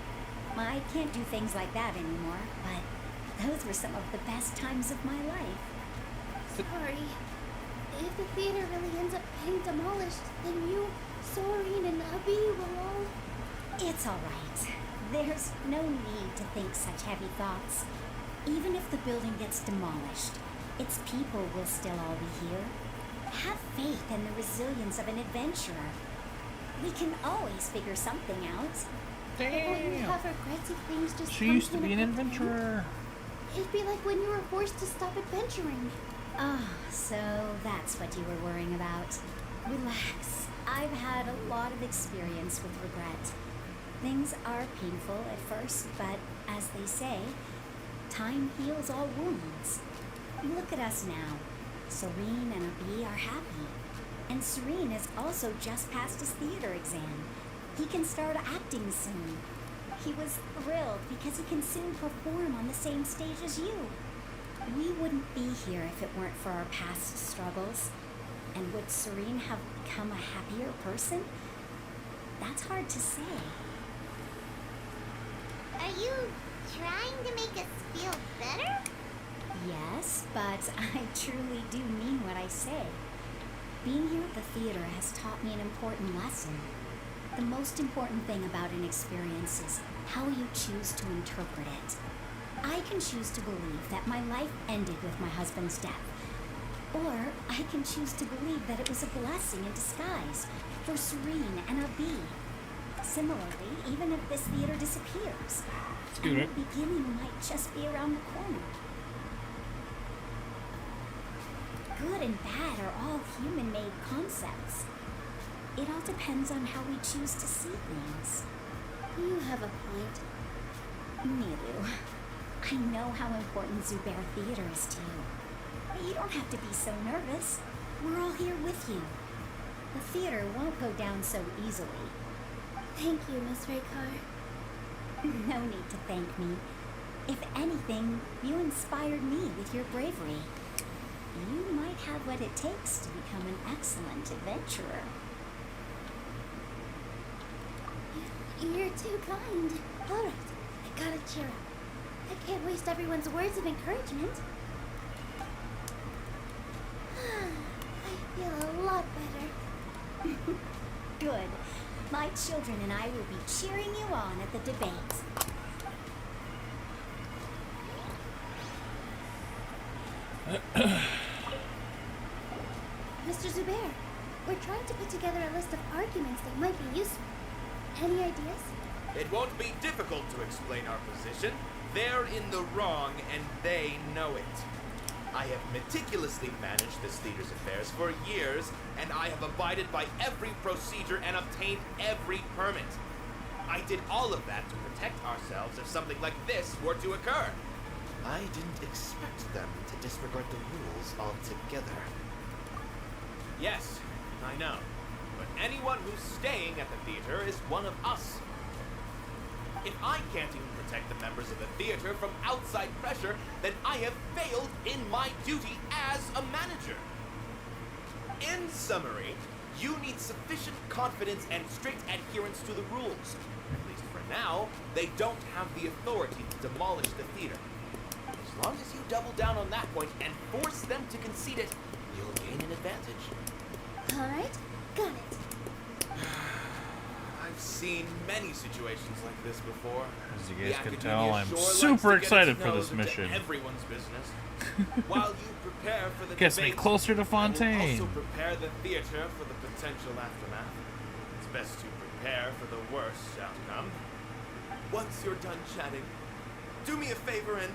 I can't do things like that anymore, but those were some of the best times of my life. sorry. If the theater really ends up getting demolished, then you, Soren, and Abby will all... It's all right. There's no need to think such heavy thoughts. Even if the building gets demolished, its people will still all be here. Have faith in the resilience of an adventurer. We can always figure something out. But won't you have regrets if things just She come used to be an abrupt end? adventurer. It'd be like when you were forced to stop adventuring. Ah, so that's what you were worrying about. Relax. I've had a lot of experience with regret. Things are painful at first, but as they say, time heals all wounds. Look at us now. Serene and Abi are happy. And Serene has also just passed his theater exam. He can start acting soon. He was thrilled because he can soon perform on the same stage as you. We wouldn't be here if it weren't for our past struggles. And would Serene have become a happier person? That's hard to say. Are you trying to make us feel better? Yes, but I truly do mean what I say. Being here at the theater has taught me an important lesson. The most important thing about an experience is how you choose to interpret it. I can choose to believe that my life ended with my husband's death. Or I can choose to believe that it was a blessing in disguise for Serene and Abi. Similarly, even if this theater disappears, a new beginning might just be around the corner. Good and bad are all human-made concepts. It all depends on how we choose to see things. You have a point. Milu, I know how important Zubair Theater is to you. You don't have to be so nervous. We're all here with you. The theater won't go down so easily. Thank you, Miss Raykar. No need to thank me. If anything, you inspired me with your bravery. You might have what it takes to become an excellent adventurer. You're too kind. All right, I gotta cheer up. I can't waste everyone's words of encouragement. I feel a lot better. Good. My children and I will be cheering you on at the debate. Mr. Zubair, we're trying to put together a list of arguments that might be useful. Any ideas? It won't be difficult to explain our position. They're in the wrong, and they know it. I have meticulously managed this theater's affairs for years, and I have abided by every procedure and obtained every permit. I did all of that to protect ourselves if something like this were to occur. I didn't expect them to disregard the rules altogether. Yes, I know. But anyone who's staying at the theater is one of us. If I can't even protect the members of the theater from outside pressure, then I have failed in my duty as a manager. In summary, you need sufficient confidence and strict adherence to the rules. At least for now, they don't have the authority to demolish the theater. As long as you double down on that point and force them to concede it, you'll gain an advantage. All right, got it. seen many situations like this before. As you The guys can Academia tell, I'm sure likes super to get excited its for this nose into mission. Everyone's business. While you prepare for the Gets me debate, closer to I will Fontaine. also prepare the theater for the potential aftermath. It's best to prepare for the worst outcome. Once you're done chatting, do me a favor and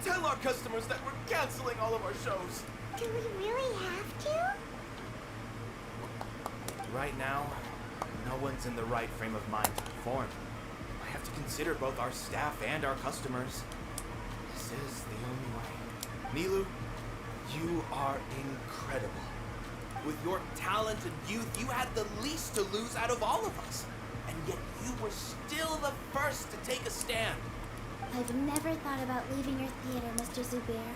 tell our customers that we're canceling all of our shows. Do we really have to? Right now, no one's in the right frame of mind to perform. I have to consider both our staff and our customers. This is the only way. Nilu, you are incredible. With your talent and youth, you had the least to lose out of all of us. And yet you were still the first to take a stand. I've never thought about leaving your theater, Mr. Zubair.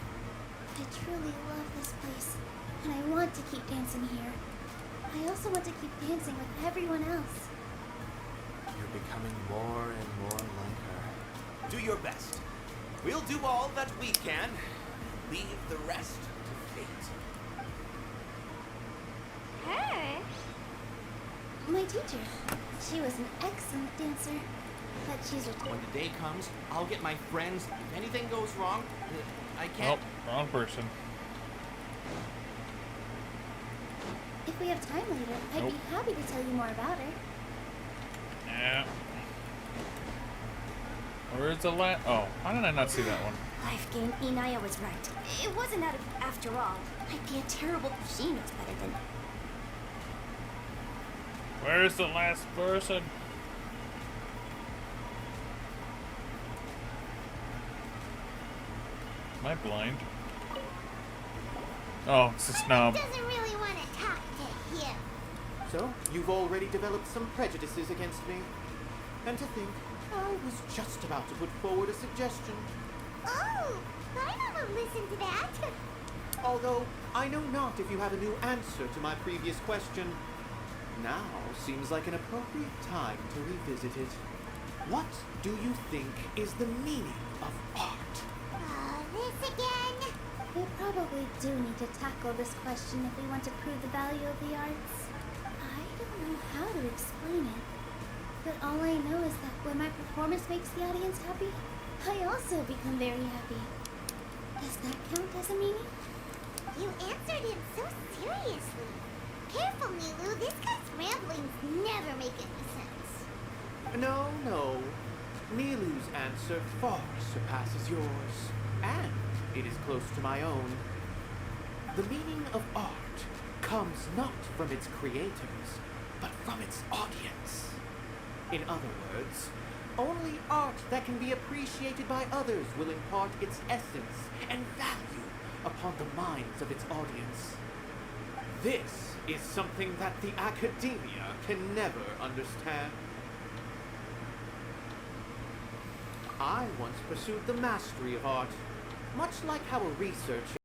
I truly love this place, and I want to keep dancing here. I also want to keep dancing with everyone else. You're becoming more and more like her. Do your best. We'll do all that we can. Leave the rest to fate. Her? My teacher. She was an excellent dancer, but she's retired. When the day comes, I'll get my friends. If anything goes wrong, I can't. Oh, wrong person. If we have time later, I'd Nope. be happy to tell you more about her. Yeah. Where's the last? Oh, how did I not see that one? Life game, Inaya was right. It wasn't out of after all. I'd be a terrible. She knows better than. Where's the last person? Am I blind? Oh, it's a snub. Doesn't really want to talk to him. So, you've already developed some prejudices against me. And to think, I was just about to put forward a suggestion. Oh, I never listened to that. Although, I know not if you have a new answer to my previous question. Now seems like an appropriate time to revisit it. What do you think is the meaning of art? This again? We probably do need to tackle this question if we want to prove the value of the arts. I don't know how to explain it, but all I know is that when my performance makes the audience happy, I also become very happy. Does that count as a meaning? You answered him so seriously. Careful, Milu. This guy's ramblings never make any sense. No. Milu's answer far surpasses yours, and it is close to my own. The meaning of art comes not from its creators, but from its audience. In other words, only art that can be appreciated by others will impart its essence and value upon the minds of its audience. This is something that the Academia can never understand. I once pursued the mastery of art, much like how a researcher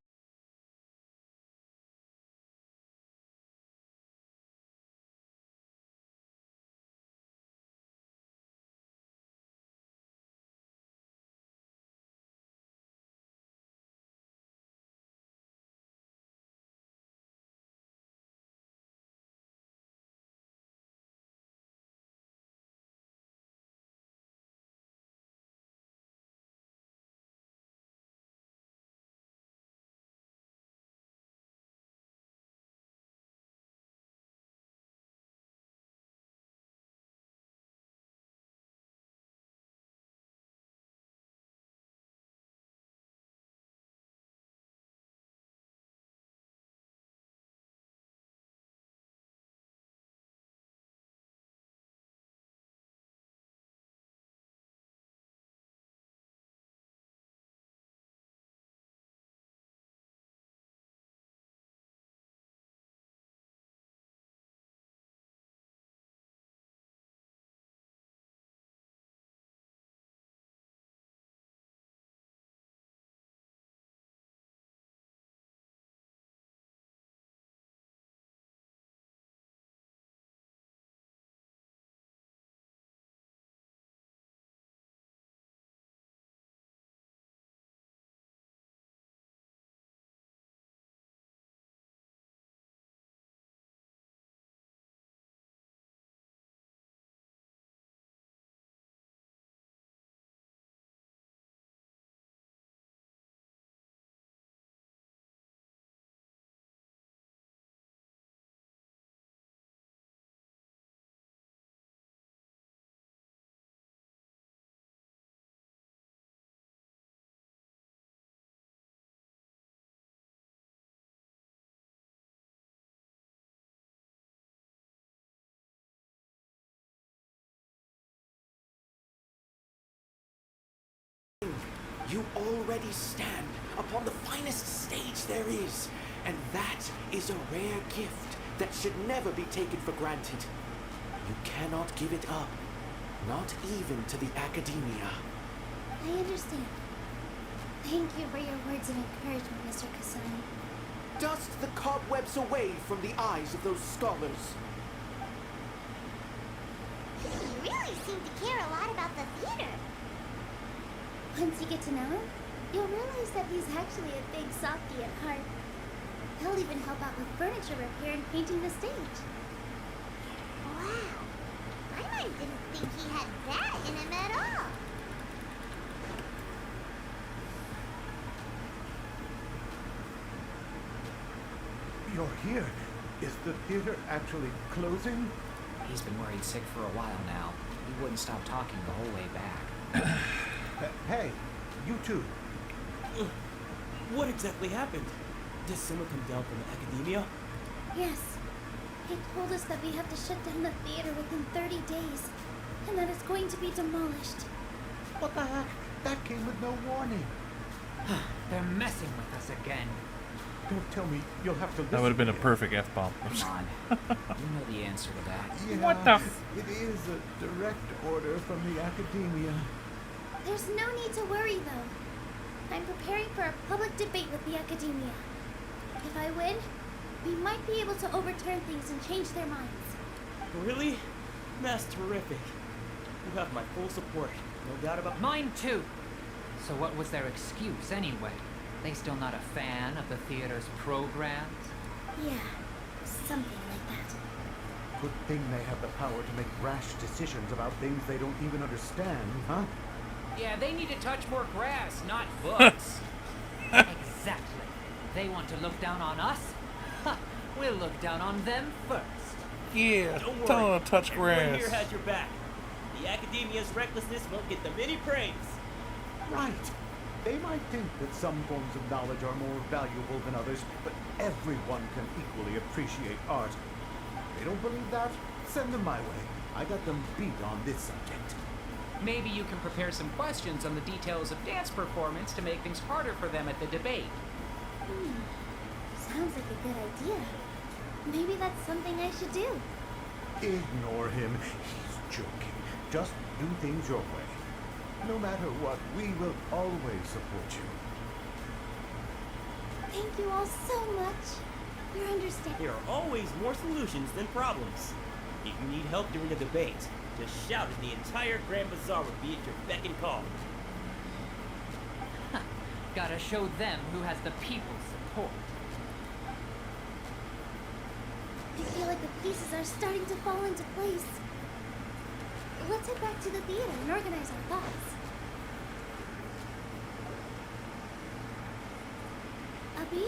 You already stand upon the finest stage there is, and that is a rare gift that should never be taken for granted. You cannot give it up, not even to the academia. I understand. Thank you for your words of encouragement, Mr. Kasane. Dust the cobwebs away from the eyes of those scholars. You really seem to care a lot about the theater. Once you get to know him, you'll realize that he's actually a big softie at heart. He'll even help out with furniture repair and painting the stage. Wow. I didn't think he had that in him at all. You're here. Is the theater actually closing? He's been worried sick for a while now. He wouldn't stop talking the whole way back. Hey, you two. What exactly happened? Did someone come down from the academia? Yes. He told us that we have to shut down the theater within 30 days, and that it's going to be demolished. What the heck? That came with no warning. They're messing with us again. Don't tell me you'll have to listen. That would have been a perfect F-bomb. Come on. You know the answer to that. Yeah, What the It is a direct order from the academia. There's no need to worry, though. I'm preparing for a public debate with the academia. If I win, we might be able to overturn things and change their minds. Really? That's terrific. You have my full support, no doubt about. Mine too. So what was their excuse anyway? They still not a fan of the theater's programs? Yeah, something like that. Good thing they have the power to make rash decisions about things they don't even understand, huh? Yeah, they need to touch more grass, not books. Exactly. They want to look down on us? Ha! We'll look down on them first. Yeah, Don't worry. tell them to touch Everyone grass. here has your back. The academia's recklessness won't get them any praise. Right. They might think that some forms of knowledge are more valuable than others, but everyone can equally appreciate art. They don't believe that? Send them my way. I got them beat on this subject. Maybe you can prepare some questions on the details of dance performance to make things harder for them at the debate. Sounds like a good idea. Maybe that's something I should do. Ignore him. He's joking. Just do things your way. No matter what, we will always support you. Thank you all so much. Your understanding. There are always more solutions than problems. If you need help during a debate, just shout and the entire Grand Bazaar will be at your beck and call. Gotta show them who has the people's support. I feel like the pieces are starting to fall into place. Let's head back to the theater and organize our thoughts. Abi,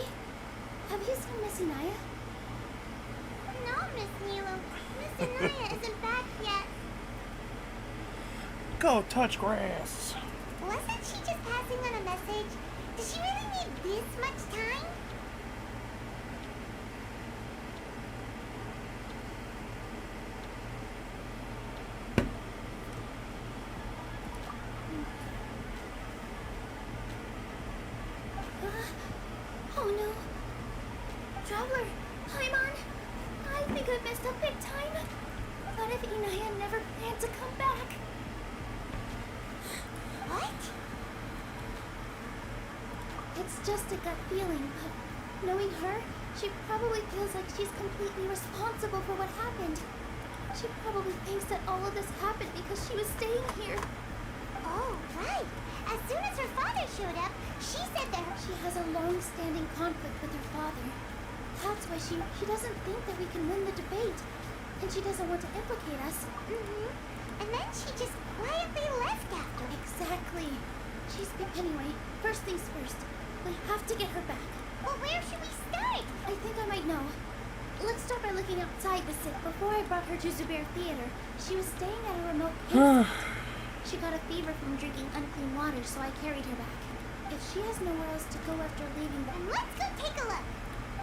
have you seen Miss Inaya? No, Miss Nilo. Miss Inaya isn't back yet. Go touch grass. Wasn't she just passing on a message? Does she really need this much time? Oh no. Traveler, Paimon, I think I messed up big time. What if Inaya never planned to come back? What? It's just a gut feeling, but knowing her, she probably feels like she's completely responsible for what happened. She probably thinks that all of this happened because she was staying here. Oh, right. As soon as her father showed up, she said that She has a long-standing conflict with her father. That's why she doesn't think that we can win the debate. And she doesn't want to implicate us. And then she just quietly left after. Exactly. Anyway, first things first. We have to get her back. Well, where should we start? I think I might know. Let's start by looking outside the city. Before I brought her to Zubair Theater, she was staying at a remote place. She got a fever from drinking unclean water, so I carried her back. If she has nowhere else to go after leaving, Then let's go take a look.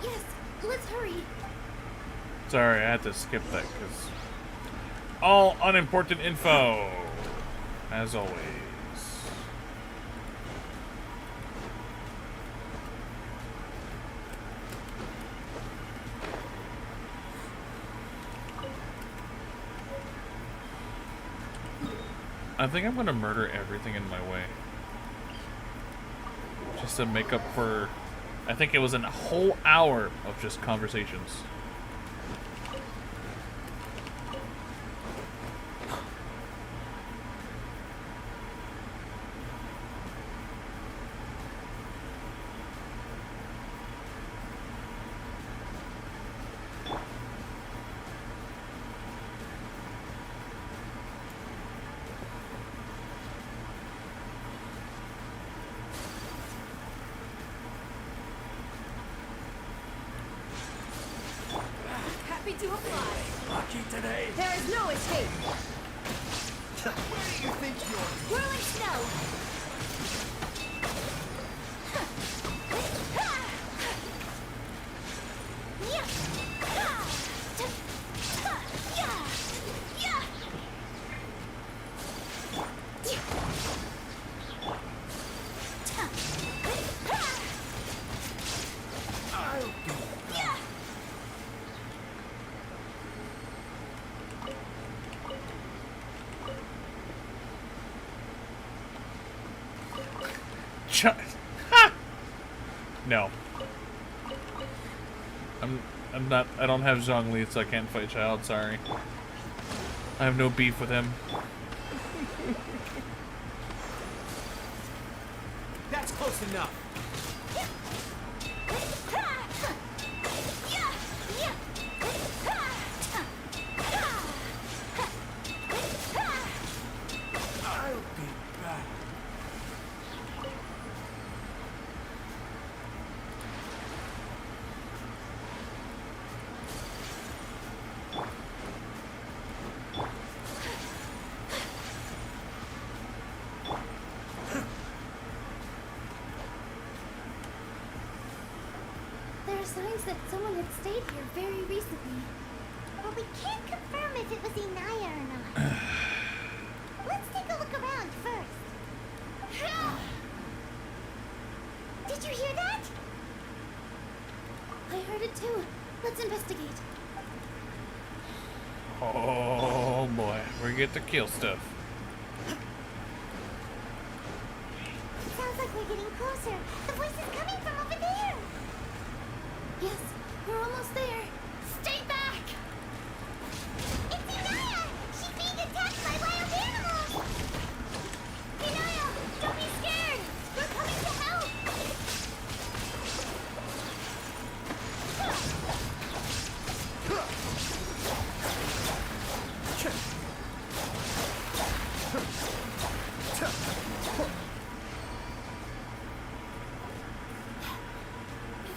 yes, let's hurry. Sorry, I had to skip that because all unimportant info, as always. I think I'm gonna murder everything in my way. Just to make up for... I think it was a whole hour of just conversations. Happy to apply. Lucky today. There is no escape. Where do you think you're? Whirling snow. No. I'm not. I don't have Zhongli, so I can't fight Child. Sorry. I have no beef with him. That's close enough. I'll be back. There are signs that someone had stayed here very recently. But we can't confirm if it was Inaya or not. Let's take a look around first. Did you hear that? I heard it too. Let's investigate. Oh boy, we get to kill stuff. Sounds like we're getting closer. The voice is coming from over there. Yes, we're almost there. Stay back! It's Inaya! She's being attacked by wild animals! Inaya, don't be scared! We're coming to help!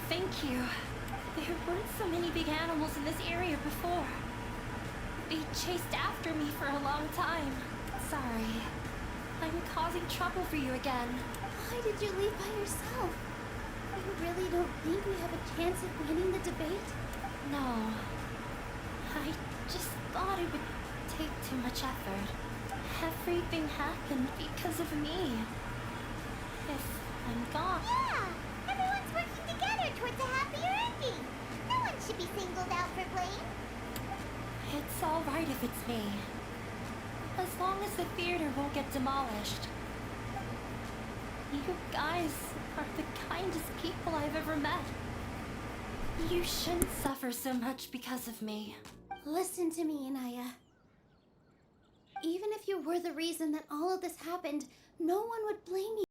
Thank you. There weren't so many big animals in this area before. They chased after me for a long time. Sorry. I'm causing trouble for you again. Why did you leave by yourself? You really don't think we have a chance of winning the debate? No. I just thought it would take too much effort. Everything happened because of me. If I'm gone... Yeah! Everyone's working together towards a happier ending. No one should be singled out for blame. It's alright if it's me. As long as the theater won't get demolished. You guys are the kindest people I've ever met. You shouldn't suffer so much because of me. Listen to me, Inaya. Even if you were the reason that all of this happened, no one would blame you.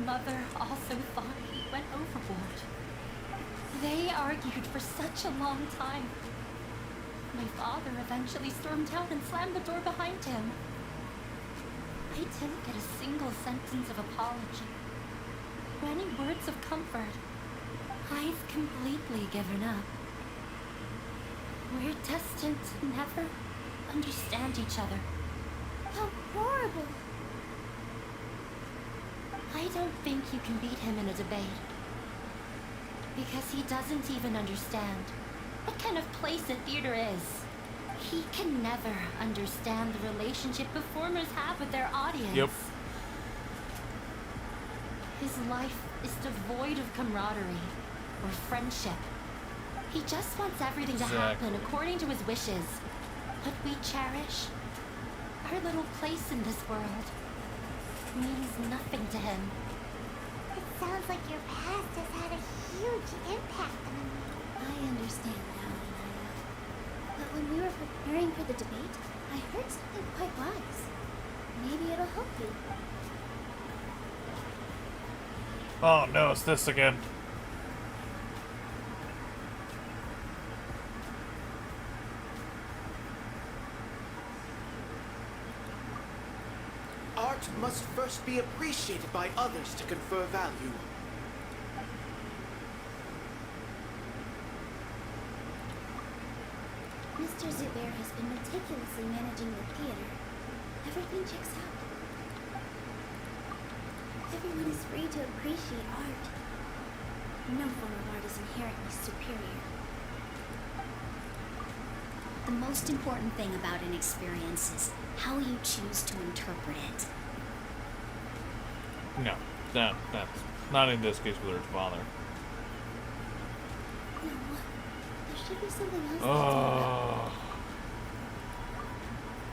mother also thought he went overboard. They argued for such a long time. My father eventually stormed out and slammed the door behind him. I didn't get a single sentence of apology or any words of comfort. I've completely given up. We're destined to never understand each other. How horrible! I don't think you can beat him in a debate. Because he doesn't even understand what kind of place a theater is. He can never understand the relationship performers have with their audience. Yep. His life is devoid of camaraderie or friendship. He just wants everything to happen according to his wishes. What we cherish, our little place in this world, means nothing to him. It sounds like your past has had a huge impact on you. I understand now, Inaya. But when we were preparing for the debate, I heard something quite wise. Maybe it'll help you. Oh no, it's this again. Art must first be appreciated by others to confer value. Mr. Zubair has been meticulously managing the theater. Everything checks out. Everyone is free to appreciate art. No form of art is inherently superior. The most important thing about an experience is how you choose to interpret it. No, that's not in this case with her father. No, there should be something else. Oh.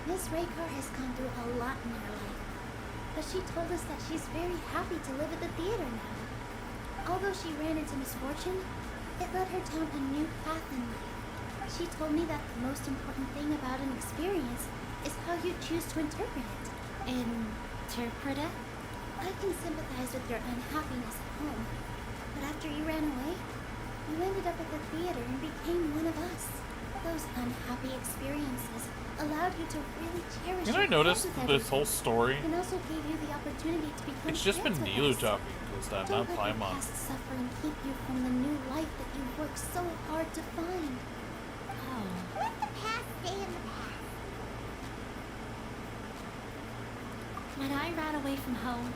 Miss Raykar has gone through a lot in her life, but she told us that she's very happy to live at the theater now. Although she ran into misfortune, it led her down a new path in life. She told me that the most important thing about an experience is how you choose to interpret it. Interpret it? I can sympathize with your unhappiness at home, but after you ran away, you ended up at the theater and became one of us. Those unhappy experiences allowed you to really cherish. Can I notice this whole story? And also gave you the opportunity to become. It's just been friends with Nilu us. talking this time, Don't not let your Paimon. past suffering keep you from the new life that you worked so hard to find. Let the past stay in the past. When I ran away from home,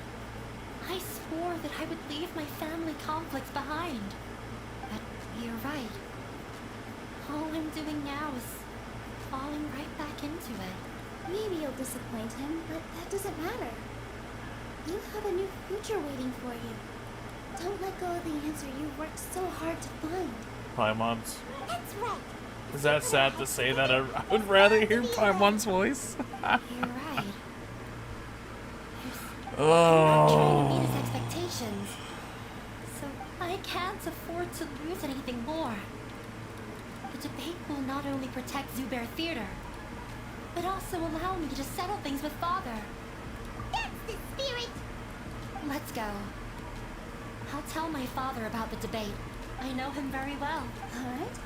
I swore that I would leave my family conflicts behind. But you're right. All I'm doing now is falling right back into it. Maybe you'll disappoint him, but that doesn't matter. You have a new future waiting for you. Don't let go of the answer you worked so hard to find. Paimon's. That's right. Is that sad to say that I would rather hear Paimon's voice? You're right. Oh. I'm not trying to meet his expectations, so I can't afford to lose anything more. The debate will not only protect Zubair Theater, but also allow me to settle things with Father. That's the spirit. Let's go. I'll tell my father about the debate. I know him very well. All right.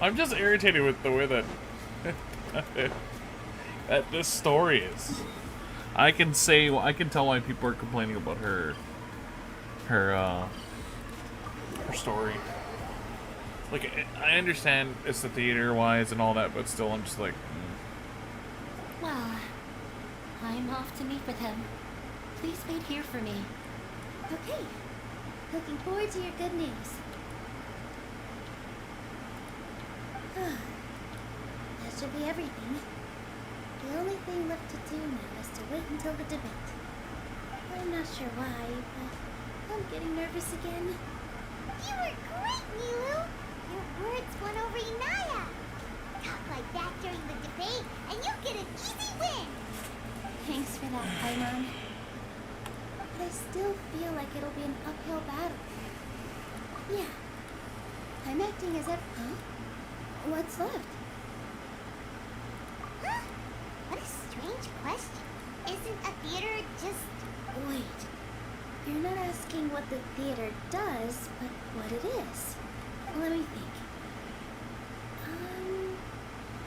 I'm just irritated with the way that that this story is. I can tell why people are complaining about her story. Like, I understand it's the theater wise and all that, but still, I'm just like. Well, I'm off to meet with him. Please wait here for me. Okay. Looking forward to your good news. That should be everything. The only thing left to do now is to wait until the debate. I'm not sure why, but I'm getting nervous again. You were great, Nilu. Your words won over Inaya. Talk like that during the debate, and you get an easy win. Thanks for that, Paimon. but I still feel like it'll be an uphill battle. Yeah. I'm acting as if... Huh? What's left? Huh? What a strange question. Isn't a theater just... Wait. You're not asking what the theater does, but what it is. Let me think.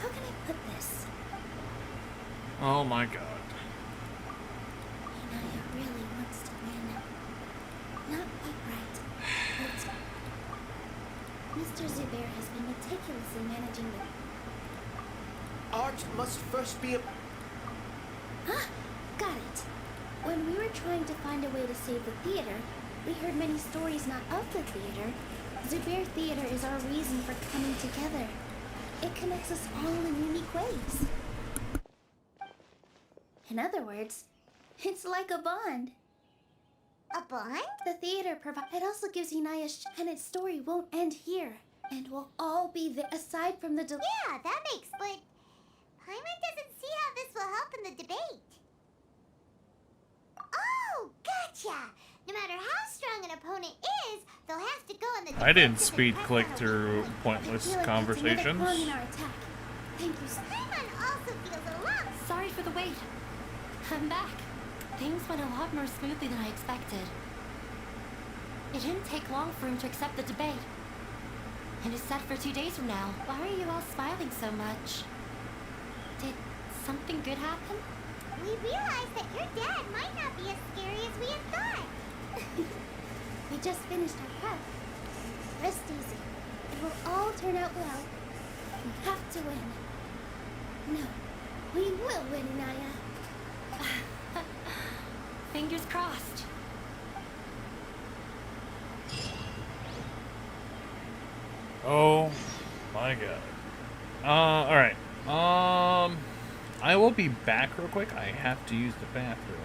How can I put this? Oh my god. Inaya really wants to win. Not quite right, but Mr. Zubair has been meticulous in managing the... Art must first be a... Ah, got it. When we were trying to find a way to save the theater, we heard many stories not of the theater. Zubair Theater is our reason for coming together. It connects us all in unique ways. In other words, it's like a bond. A bond? The theater it also gives Inaya and its story won't end here. And we'll all be there aside from the Yeah, that makes, but... Paimon doesn't see how this will help in the debate. Oh, gotcha! No matter how strong an opponent is, they'll have to go in the... I didn't speed click through pointless conversations. Thank you, sir. Paimon also feels a lot... Sorry for the wait. I'm back. Things went a lot more smoothly than I expected. It didn't take long for him to accept the debate. And it's set for 2 days from now. Why are you all smiling so much? Did something good happen? We realized that your dad might not be as scary as we had thought. We just finished our prep. Rest easy. It will all turn out well. We have to win. No, we will win, Inaya. Fingers crossed. Oh my god. Alright. I will be back real quick. I have to use the bathroom.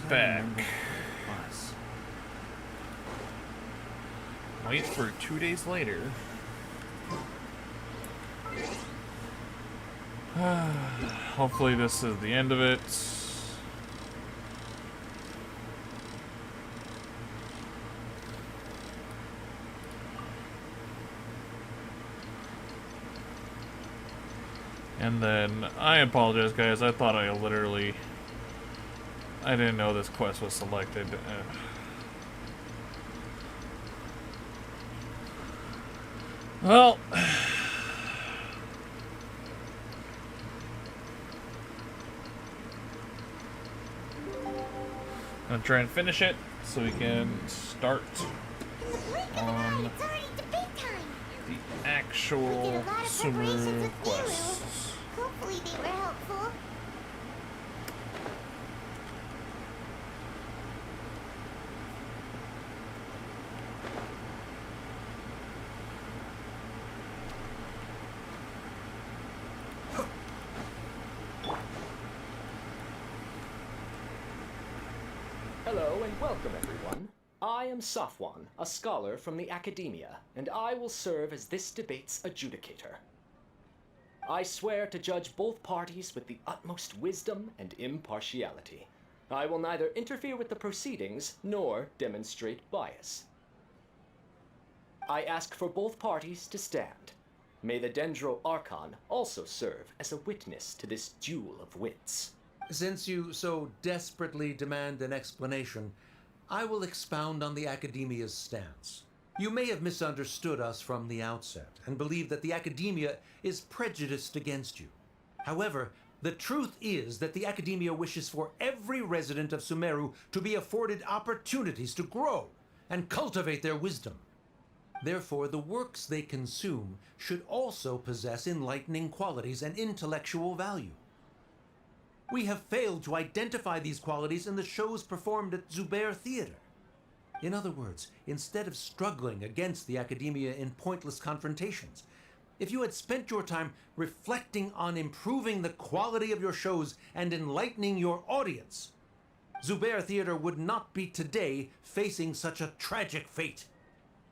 Back. Wait for 2 days later. Hopefully this is the end of it. And then, I apologize guys, I thought I didn't know this quest was selected. Well, I'm gonna try and finish it so we can start on the actual Sumeru quests. Hopefully they were helpful. Hello and welcome, everyone. I am Safwan, a scholar from the academia, and I will serve as this debate's adjudicator. I swear to judge both parties with the utmost wisdom and impartiality. I will neither interfere with the proceedings nor demonstrate bias. I ask for both parties to stand. May the Dendro Archon also serve as a witness to this duel of wits. Since you so desperately demand an explanation, I will expound on the Academia's stance. You may have misunderstood us from the outset and believe that the Academia is prejudiced against you. However, the truth is that the Academia wishes for every resident of Sumeru to be afforded opportunities to grow and cultivate their wisdom. Therefore, the works they consume should also possess enlightening qualities and intellectual value. We have failed to identify these qualities in the shows performed at Zubair Theater. In other words, instead of struggling against the Academia in pointless confrontations, if you had spent your time reflecting on improving the quality of your shows and enlightening your audience, Zubair Theater would not be today facing such a tragic fate.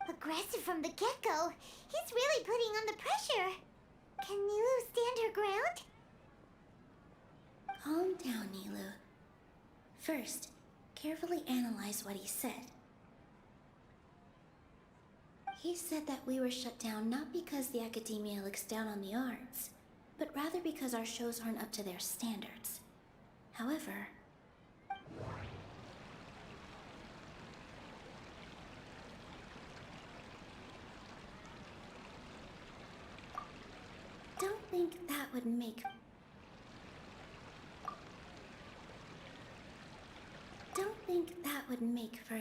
Aggressive from the get-go. He's really putting on the pressure. Can Nilu stand her ground? Calm down, Nilu. First, carefully analyze what he said. He said that we were shut down not because the Academia looks down on the arts, but rather because our shows aren't up to their standards. However, don't think that would make for...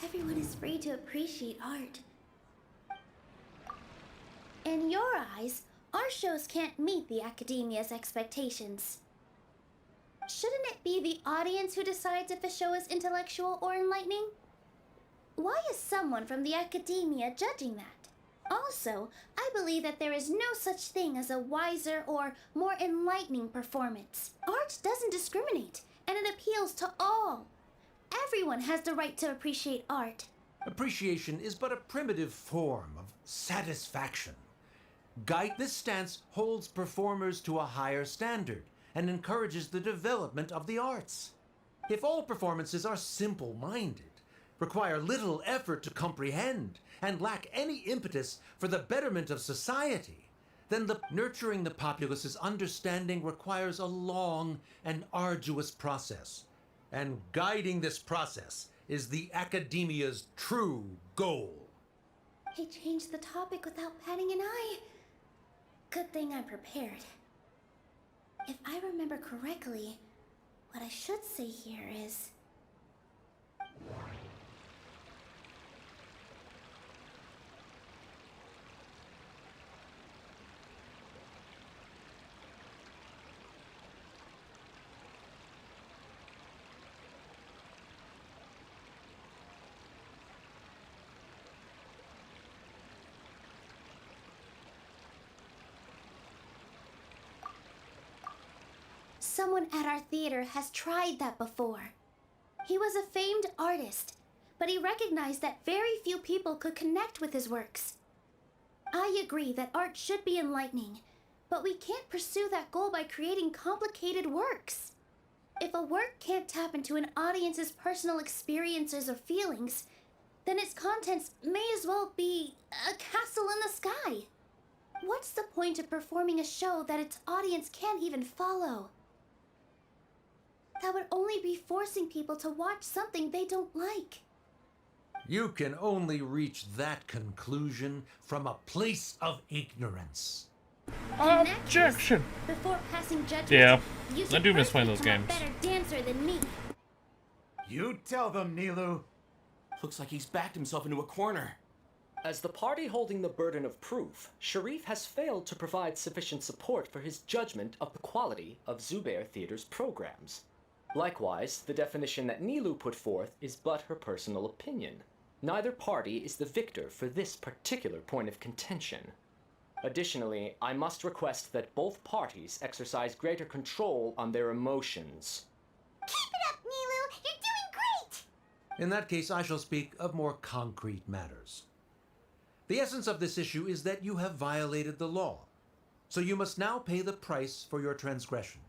Everyone is free to appreciate art. In your eyes, our shows can't meet the Academia's expectations. Shouldn't it be the audience who decides if a show is intellectual or enlightening? Why is someone from the Academia judging that? Also, I believe that there is no such thing as a wiser or more enlightening performance. Art doesn't discriminate, and it appeals to all. Everyone has the right to appreciate art. Appreciation is but a primitive form of satisfaction. This stance holds performers to a higher standard and encourages the development of the arts. If all performances are simple-minded, require little effort to comprehend, and lack any impetus for the betterment of society, then nurturing the populace's understanding requires a long and arduous process. And guiding this process is the Academia's true goal. He changed the topic without batting an eye. Good thing I'm prepared. If I remember correctly, what I should say here is... Someone at our theater has tried that before. He was a famed artist, but he recognized that very few people could connect with his works. I agree that art should be enlightening, but we can't pursue that goal by creating complicated works. If a work can't tap into an audience's personal experiences or feelings, then its contents may as well be a castle in the sky. What's the point of performing a show that its audience can't even follow? That would only be forcing people to watch something they don't like. You can only reach that conclusion from a place of ignorance. Objection! Before passing judgment, Yeah, you I should do miss first playing those become games. a better dancer than me. You tell them, Nilu. Looks like he's backed himself into a corner. As the party holding the burden of proof, Sharif has failed to provide sufficient support for his judgment of the quality of Zubair Theater's programs. Likewise, the definition that Nilu put forth is but her personal opinion. Neither party is the victor for this particular point of contention. Additionally, I must request that both parties exercise greater control on their emotions. Keep it up, Nilu! You're doing great! In that case, I shall speak of more concrete matters. The essence of this issue is that you have violated the law, so you must now pay the price for your transgression.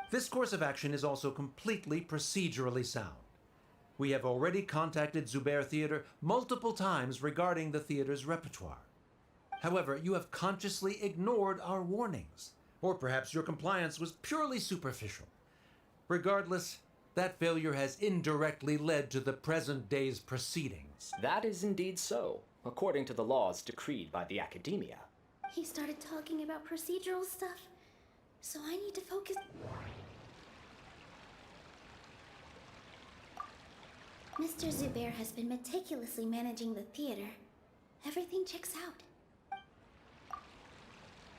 This course of action is also completely procedurally sound. We have already contacted Zubair Theater multiple times regarding the theater's repertoire. However, you have consciously ignored our warnings, or perhaps your compliance was purely superficial. Regardless, that failure has indirectly led to the present day's proceedings. That is indeed so, according to the laws decreed by the Academia. He started talking about procedural stuff, so I need to focus. Mr. Zubair has been meticulously managing the theater. Everything checks out.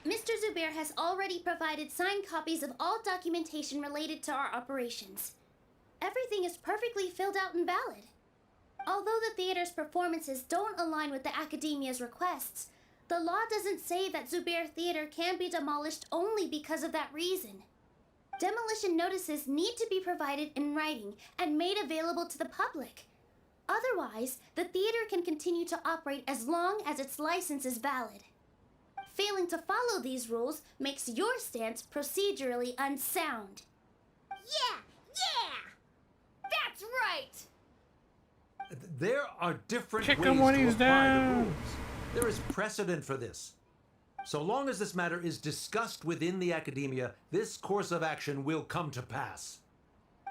Mr. Zubair has already provided signed copies of all documentation related to our operations. Everything is perfectly filled out and valid. Although the theater's performances don't align with the Academia's requests, the law doesn't say that Zubair Theater can be demolished only because of that reason. Demolition notices need to be provided in writing and made available to the public. Otherwise, the theater can continue to operate as long as its license is valid. Failing to follow these rules makes your stance procedurally unsound. Yeah! That's right! There are different Kick ways him when to he's apply down. the rules. There is precedent for this. So long as this matter is discussed within the Academia, this course of action will come to pass.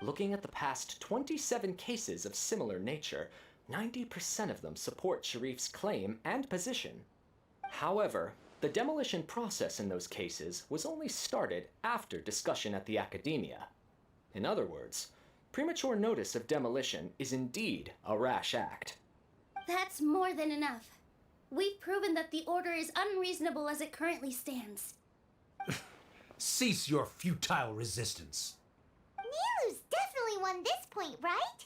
Looking at the past 27 cases of similar nature, 90% of them support Sharif's claim and position. However, the demolition process in those cases was only started after discussion at the Academia. In other words, premature notice of demolition is indeed a rash act. That's more than enough. We've proven that the order is unreasonable as it currently stands. Cease your futile resistance. Nilu's definitely won this point, right?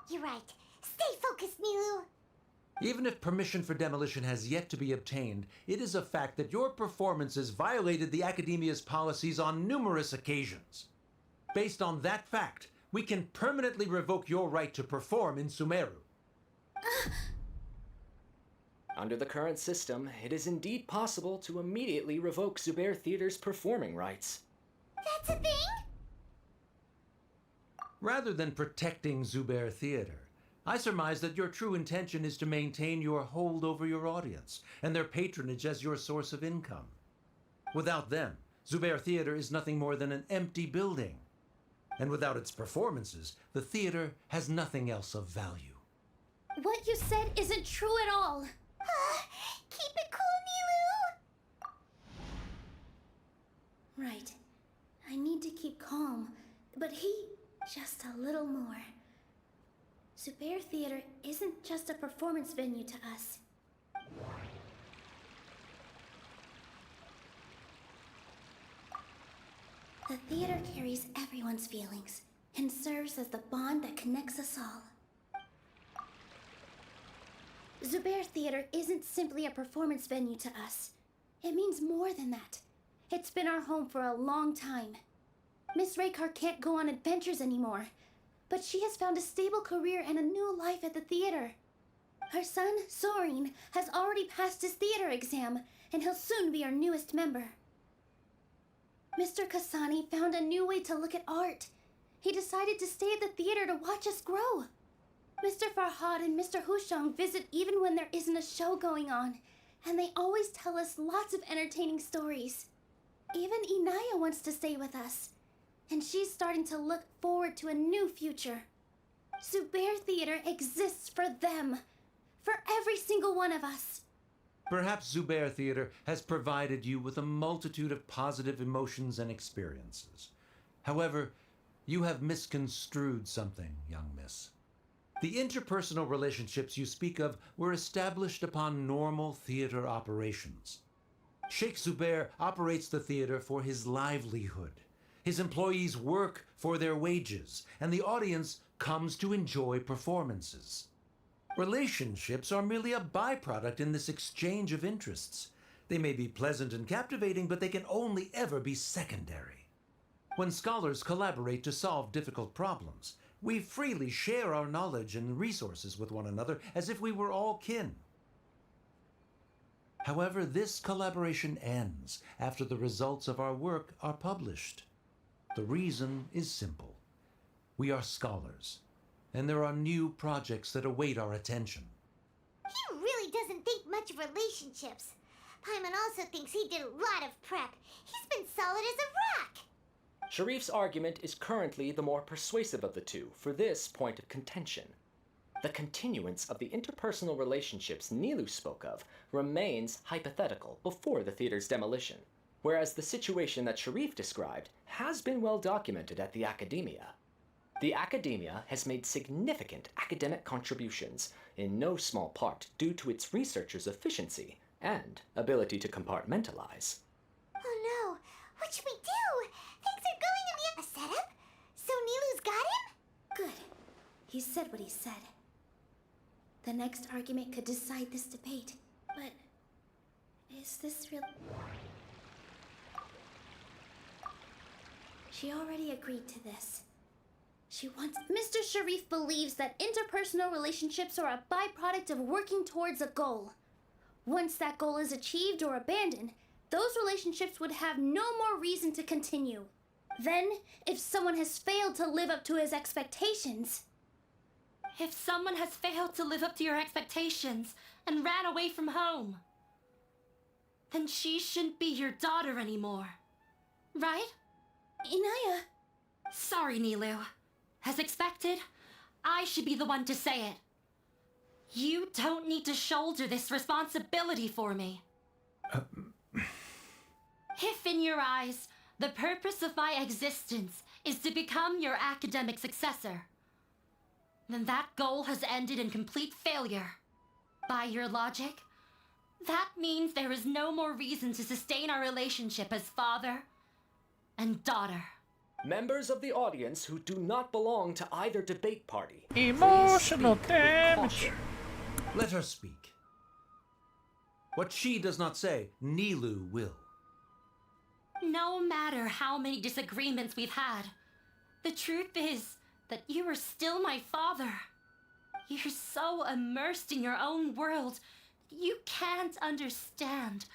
You're right. Stay focused, Nilu. Even if permission for demolition has yet to be obtained, it is a fact that your performances violated the Academia's policies on numerous occasions. Based on that fact, we can permanently revoke your right to perform in Sumeru. Under the current system, it is indeed possible to immediately revoke Zubair Theater's performing rights. That's a thing? Rather than protecting Zubair Theater, I surmise that your true intention is to maintain your hold over your audience and their patronage as your source of income. Without them, Zubair Theater is nothing more than an empty building. And without its performances, the theater has nothing else of value. What you said isn't true at all. Keep it cool, Nilu! Right. I need to keep calm, but just a little more. Zubair Theater isn't just a performance venue to us. The theater carries everyone's feelings and serves as the bond that connects us all. Zubair Theater isn't simply a performance venue to us. It means more than that. It's been our home for a long time. Miss Raykar can't go on adventures anymore, but she has found a stable career and a new life at the theater. Her son, Sorin, has already passed his theater exam, and he'll soon be our newest member. Mr. Kasani found a new way to look at art. He decided to stay at the theater to watch us grow. Mr. Farhad and Mr. Hushang visit even when there isn't a show going on, and they always tell us lots of entertaining stories. Even Inaya wants to stay with us, and she's starting to look forward to a new future. Zubair Theater exists for them, for every single one of us. Perhaps Zubair Theater has provided you with a multitude of positive emotions and experiences. However, You have misconstrued something, young miss. The interpersonal relationships you speak of were established upon normal theater operations. Sheikh Zubair operates the theater for his livelihood. His employees work for their wages, and the audience comes to enjoy performances. Relationships are merely a byproduct in this exchange of interests. They may be pleasant and captivating, but they can only ever be secondary. When scholars collaborate to solve difficult problems, we freely share our knowledge and resources with one another as if we were all kin. However, this collaboration ends after the results of our work are published. The reason is simple. We are scholars, and there are new projects that await our attention. He really doesn't think much of relationships. Paimon also thinks he did a lot of prep. He's been solid as a rock. Sharif's argument is currently the more persuasive of the two for this point of contention. The continuance of the interpersonal relationships Nilu spoke of remains hypothetical before the theater's demolition, whereas the situation that Sharif described has been well documented at the Academia. The Academia has made significant academic contributions, in no small part due to its researchers' efficiency and ability to compartmentalize. Oh no, what should we do? Things are going in the... A setup? So Nilu's got him? Good. He said what he said. The next argument could decide this debate. But is this real? She already agreed to this. She wants... Mr. Sharif believes that interpersonal relationships are a byproduct of working towards a goal. Once that goal is achieved or abandoned, those relationships would have no more reason to continue. Then, if someone has failed to live up to his expectations... If someone has failed to live up to your expectations and ran away from home, then she shouldn't be your daughter anymore. Right? Inaya... Sorry, Nilu. As expected, I should be the one to say it. You don't need to shoulder this responsibility for me. If in your eyes, the purpose of my existence is to become your academic successor, then that goal has ended in complete failure. By your logic, that means there is no more reason to sustain our relationship as father and daughter. Members of the audience who do not belong to either debate party, Emotional please speak with damage. caution. Let her speak. What she does not say, Nilu will. No matter how many disagreements we've had, the truth is that you are still my father. You're so immersed in your own world, you can't understand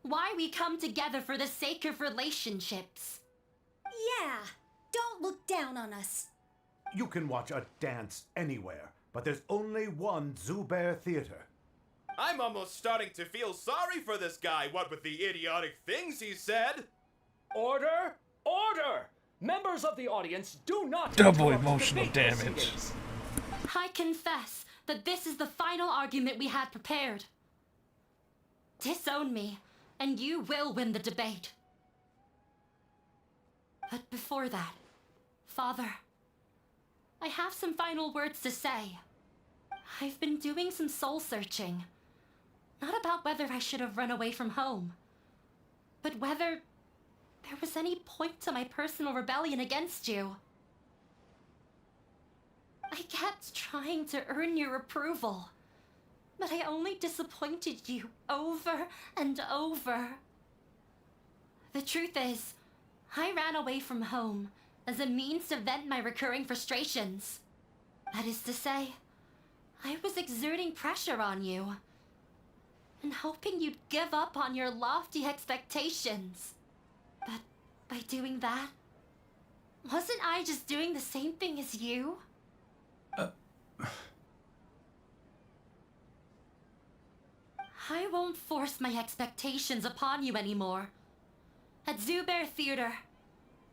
why we come together for the sake of relationships. Yeah, don't look down on us. You can watch a dance anywhere, but there's only one Zubair theater. I'm almost starting to feel sorry for this guy, what with the idiotic things he said. Order! Order! Members of the audience, do not Double interrupt emotional debate damage. proceedings. I confess that this is the final argument we had prepared. Disown me, and you will win the debate. But before that, Father, I have some final words to say. I've been doing some soul searching. Not about whether I should have run away from home, but whether there was any point to my personal rebellion against you. I kept trying to earn your approval, but I only disappointed you over and over. The truth is, I ran away from home as a means to vent my recurring frustrations. That is to say, I was exerting pressure on you and hoping you'd give up on your lofty expectations. But by doing that, wasn't I just doing the same thing as you? I won't force my expectations upon you anymore. At Zubair Theater,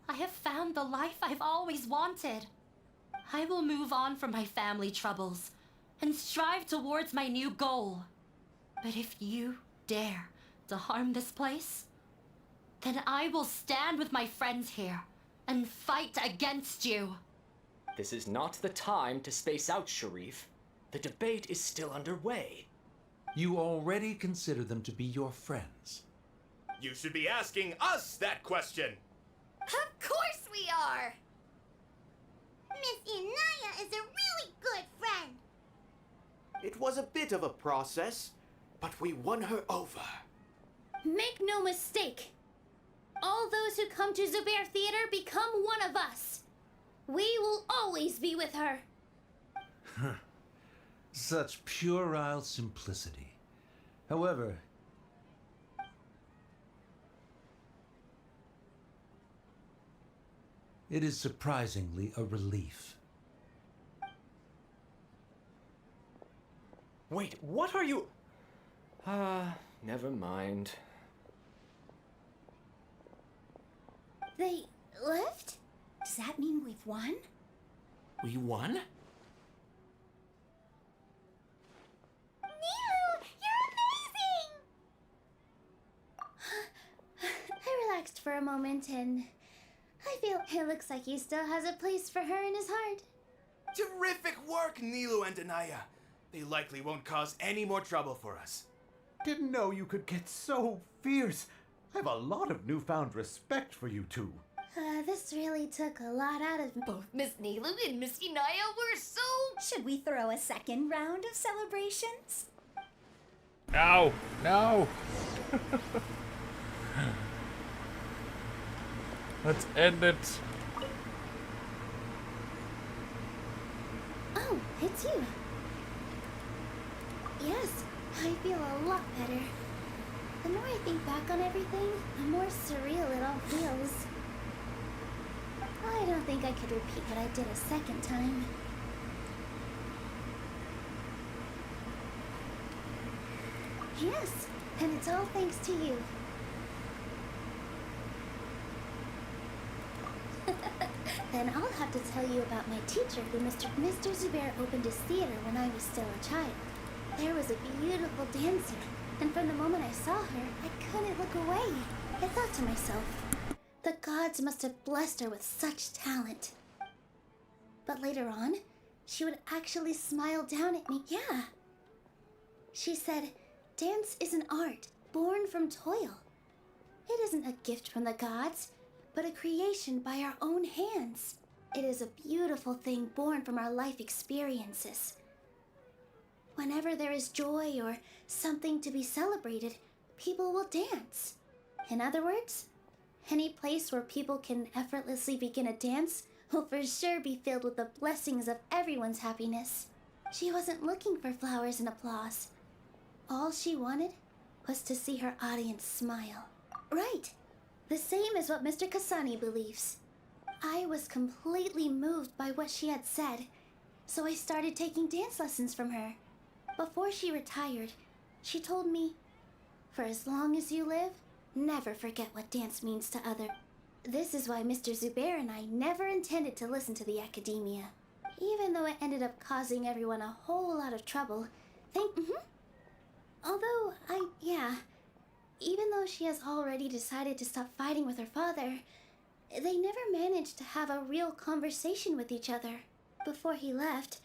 I have found the life I've always wanted. I will move on from my family troubles and strive towards my new goal. But if you dare to harm this place, then I will stand with my friends here and fight against you. This is not the time to space out, Sharif. The debate is still underway. You already consider them to be your friends. You should be asking us that question. Of course we are! Miss Inaya is a really good friend. It was a bit of a process, but we won her over. Make no mistake. All those who come to Zubair Theater become one of us. We will always be with her. Such puerile simplicity. However, it is surprisingly a relief. Wait, what are you... never mind. They left? Does that mean we've won? We won? Nilu, you're amazing! I relaxed for a moment and I feel it looks like he still has a place for her in his heart. Terrific work, Nilu and Anaya. They likely won't cause any more trouble for us. Didn't know you could get so fierce. I've a lot of newfound respect for you two. This really took a lot out of me. Both Miss Nilu and Miss Inaya were so... Should we throw a second round of celebrations? No! No! Let's end it. Oh, it's you. Yes, I feel a lot better. The more I think back on everything, the more surreal it all feels. I don't think I could repeat what I did a second time. Yes, and it's all thanks to you. Then I'll have to tell you about my teacher who Mr. Zubair opened his theater when I was still a child. There was a beautiful dancer, and from the moment I saw her, I couldn't look away. I thought to myself, the gods must have blessed her with such talent. But later on, she would actually smile down at me. Yeah. She said, dance is an art born from toil. It isn't a gift from the gods, but a creation by our own hands. It is a beautiful thing born from our life experiences. Whenever there is joy or something to be celebrated, people will dance. In other words, any place where people can effortlessly begin a dance will for sure be filled with the blessings of everyone's happiness. She wasn't looking for flowers and applause. All she wanted was to see her audience smile. Right. The same as what Mr. Kasani believes. I was completely moved by what she had said, so I started taking dance lessons from her. Before she retired, she told me, for as long as you live, never forget what dance means to others. This is why Mr. Zubair and I never intended to listen to the academia. Even though it ended up causing everyone a whole lot of trouble. Although, even though she has already decided to stop fighting with her father, they never managed to have a real conversation with each other. Before he left,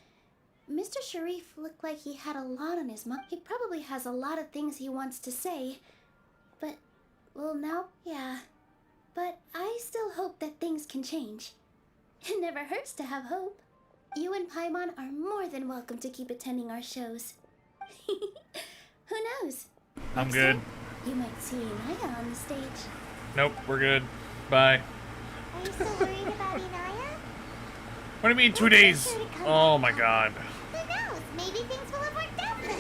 Mr. Sharif looked like he had a lot on his mind. He probably has a lot of things he wants to say, but, well, now, yeah. But I still hope that things can change. It never hurts to have hope. You and Paimon are more than welcome to keep attending our shows. Who knows? I'm good. You might see Inaya on the stage. Nope, we're good. Bye. Are you still worried about Inaya? What do you mean 2 days? Oh my god. Who knows? Maybe things will have worked out for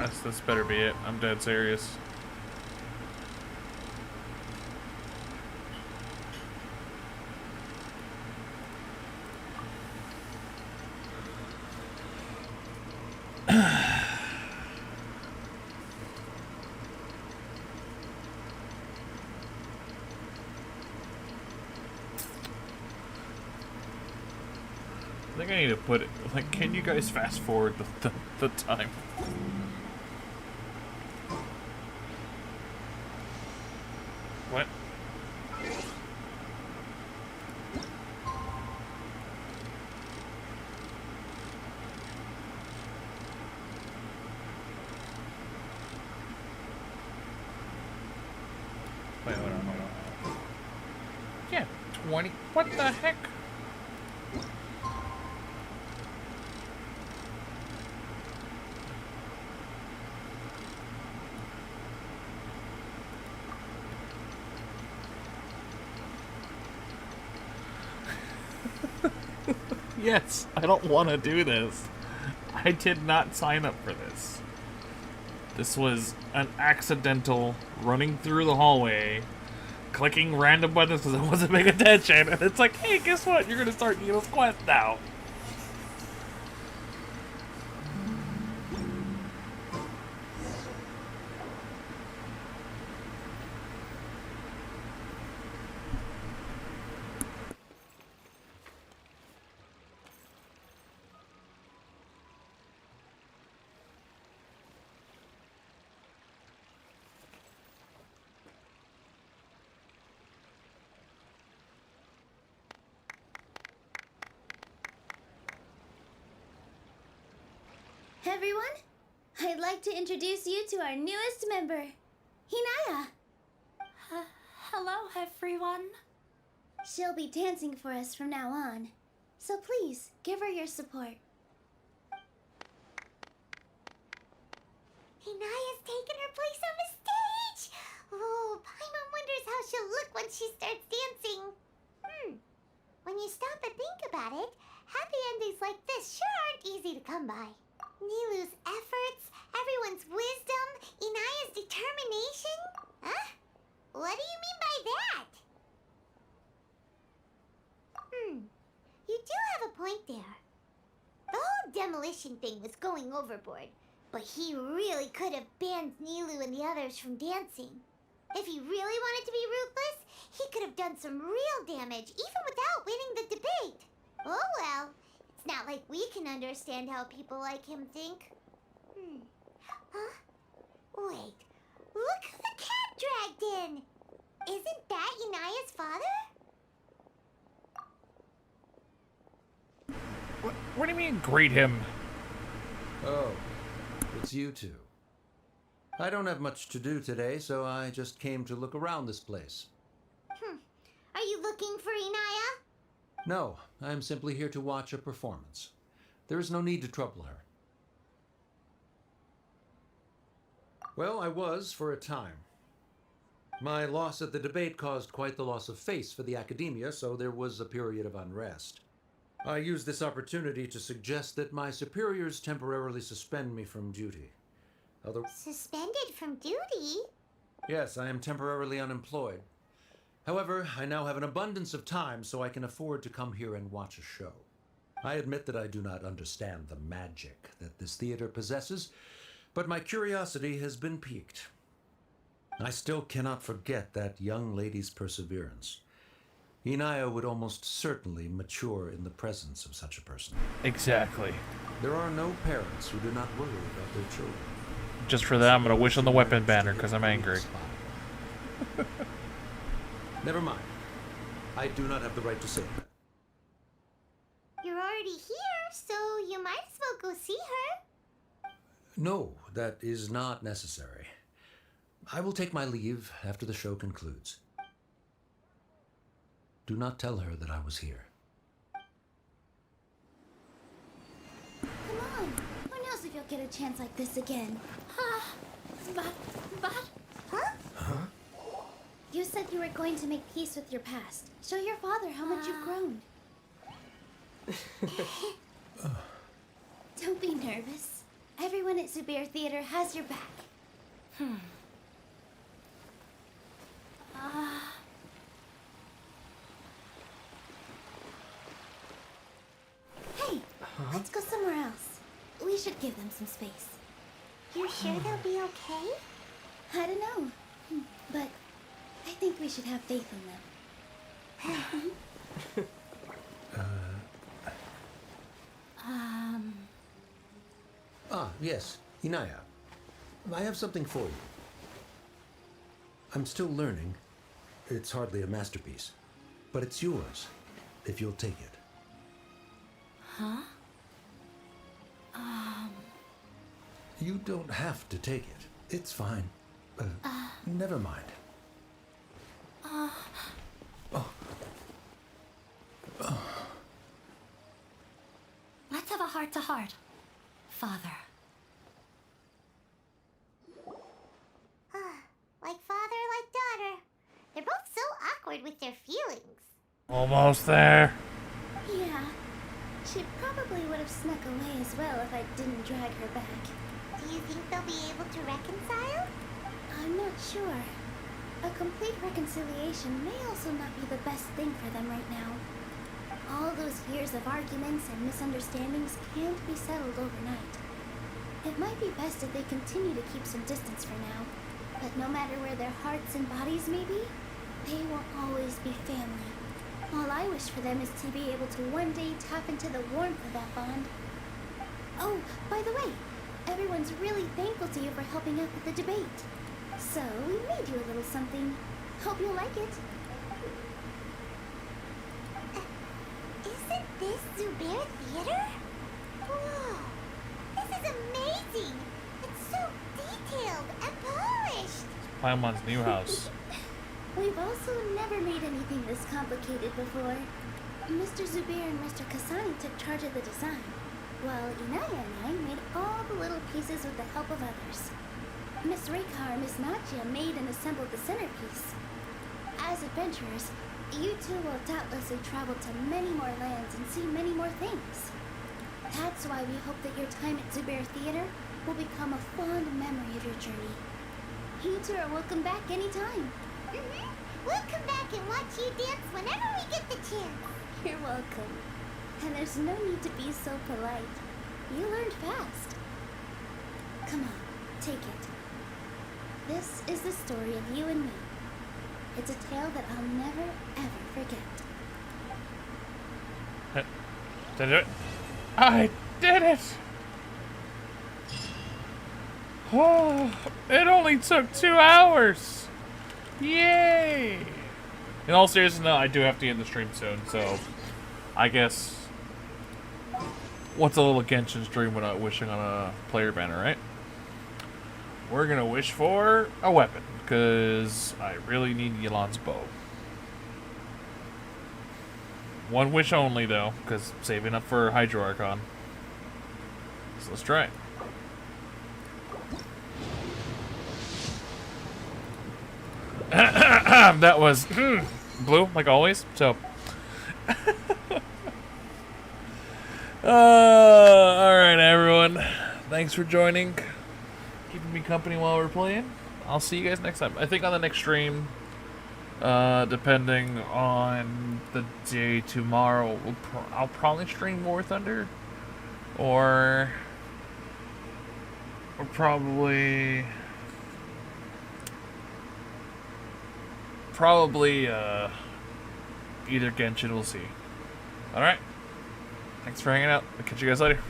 her. This better be it. I'm dead serious. I think I need to put it, like, can you guys fast forward the time? What? Wait, hold on. Yeah, 20. What the heck? Yes, I don't want to do this. I did not sign up for this. This was an accidental running through the hallway, clicking random buttons because I wasn't paying attention, and it's like, hey, guess what? You're gonna start Neil's quest now. Everyone, I'd like to introduce you to our newest member, Hinaya. Hello, everyone. She'll be dancing for us from now on, so please give her your support. Hinaya's taken her place on the stage! Oh, Paimon wonders how she'll look when she starts dancing. When you stop and think about it, happy endings like this sure aren't easy to come by. Nilu's efforts, everyone's wisdom, Inaya's determination? Huh? What do you mean by that? You do have a point there. The whole demolition thing was going overboard, but he really could have banned Nilu and the others from dancing. If he really wanted to be ruthless, he could have done some real damage, even without winning the debate. Oh well, it's not like we can understand how people like him think. Huh? Wait, look who the cat dragged in! Isn't that Inaya's father? What do you mean, greet him? Oh, it's you two. I don't have much to do today, so I just came to look around this place. Are you looking for Inaya? No, I'm simply here to watch a performance. There is no need to trouble her. Well, I was for a time. My loss at the debate caused quite the loss of face for the academia, so there was a period of unrest. I used this opportunity to suggest that my superiors temporarily suspend me from duty. Suspended from duty? Yes, I am temporarily unemployed. However, I now have an abundance of time, so I can afford to come here and watch a show. I admit that I do not understand the magic that this theater possesses, but my curiosity has been piqued. I still cannot forget that young lady's perseverance. Inaya would almost certainly mature in the presence of such a person. Exactly. There are no parents who do not worry about their children. Just for that, I'm gonna wish on the weapon banner because I'm angry. Never mind. I do not have the right to say that. You're already here, so you might as well go see her. No, that is not necessary. I will take my leave after the show concludes. Do not tell her that I was here. Come on, who knows if you'll get a chance like this again? But... Huh? You said you were going to make peace with your past. Show your father how much you've grown. Don't be nervous. Everyone at Zubair Theater has your back. Hey, let's go somewhere else. We should give them some space. You're sure they'll be okay? I don't know, but I think we should have faith in them. Yes, Inaya. I have something for you. I'm still learning, It's hardly a masterpiece, but it's yours, if you'll take it. Huh? You don't have to take it. It's fine. Never mind. Let's have a heart-to-heart, Father. Like father, like daughter. They're both so awkward with their feelings. Almost there. Yeah. She probably would have snuck away as well if I didn't drag her back. Do you think they'll be able to reconcile? I'm not sure. A complete reconciliation may also not be the best thing for them right now. All those years of arguments and misunderstandings can't be settled overnight. It might be best if they continue to keep some distance for now. But no matter where their hearts and bodies may be, they will always be family. All I wish for them is to be able to one day tap into the warmth of that bond. Oh, by the way, everyone's really thankful to you for helping out with the debate. So, we made you a little something. Hope you'll like it. Isn't this Zubair Theater? Whoa! This is amazing! It's so detailed and polished! Paimon's new house. We've also never made anything this complicated before. Mr. Zubair and Mr. Kasani took charge of the design, while Inaya and I made all the little pieces with the help of others. Miss Reikar and Miss Nadia made and assembled the centerpiece. As adventurers, you two will doubtlessly travel to many more lands and see many more things. That's why we hope that your time at Zubair Theater will become a fond memory of your journey. You two are welcome back anytime. We'll come back and watch you dance whenever we get the chance. You're welcome. And there's no need to be so polite. You learned fast. Come on, take it. This is the story of you and me. It's a tale that I'll never, ever forget. Did I do it? I did it! Oh, it only took 2 hours! Yay! In all seriousness, no, I do have to end the stream soon, so I guess what's a little Genshin stream without wishing on a player banner, right? We're gonna wish for a weapon, because I really need Yelan's bow. One wish only, though, because saving up for Hydro Archon. So let's try it. That was blue, like always, so. Alright, everyone. Thanks for joining. Keeping me company while we're playing. I'll see you guys next time. I think on the next stream, depending on the day tomorrow, I'll probably stream War Thunder. Or probably either Genshin, we'll see. Alright. Thanks for hanging out. I'll catch you guys later.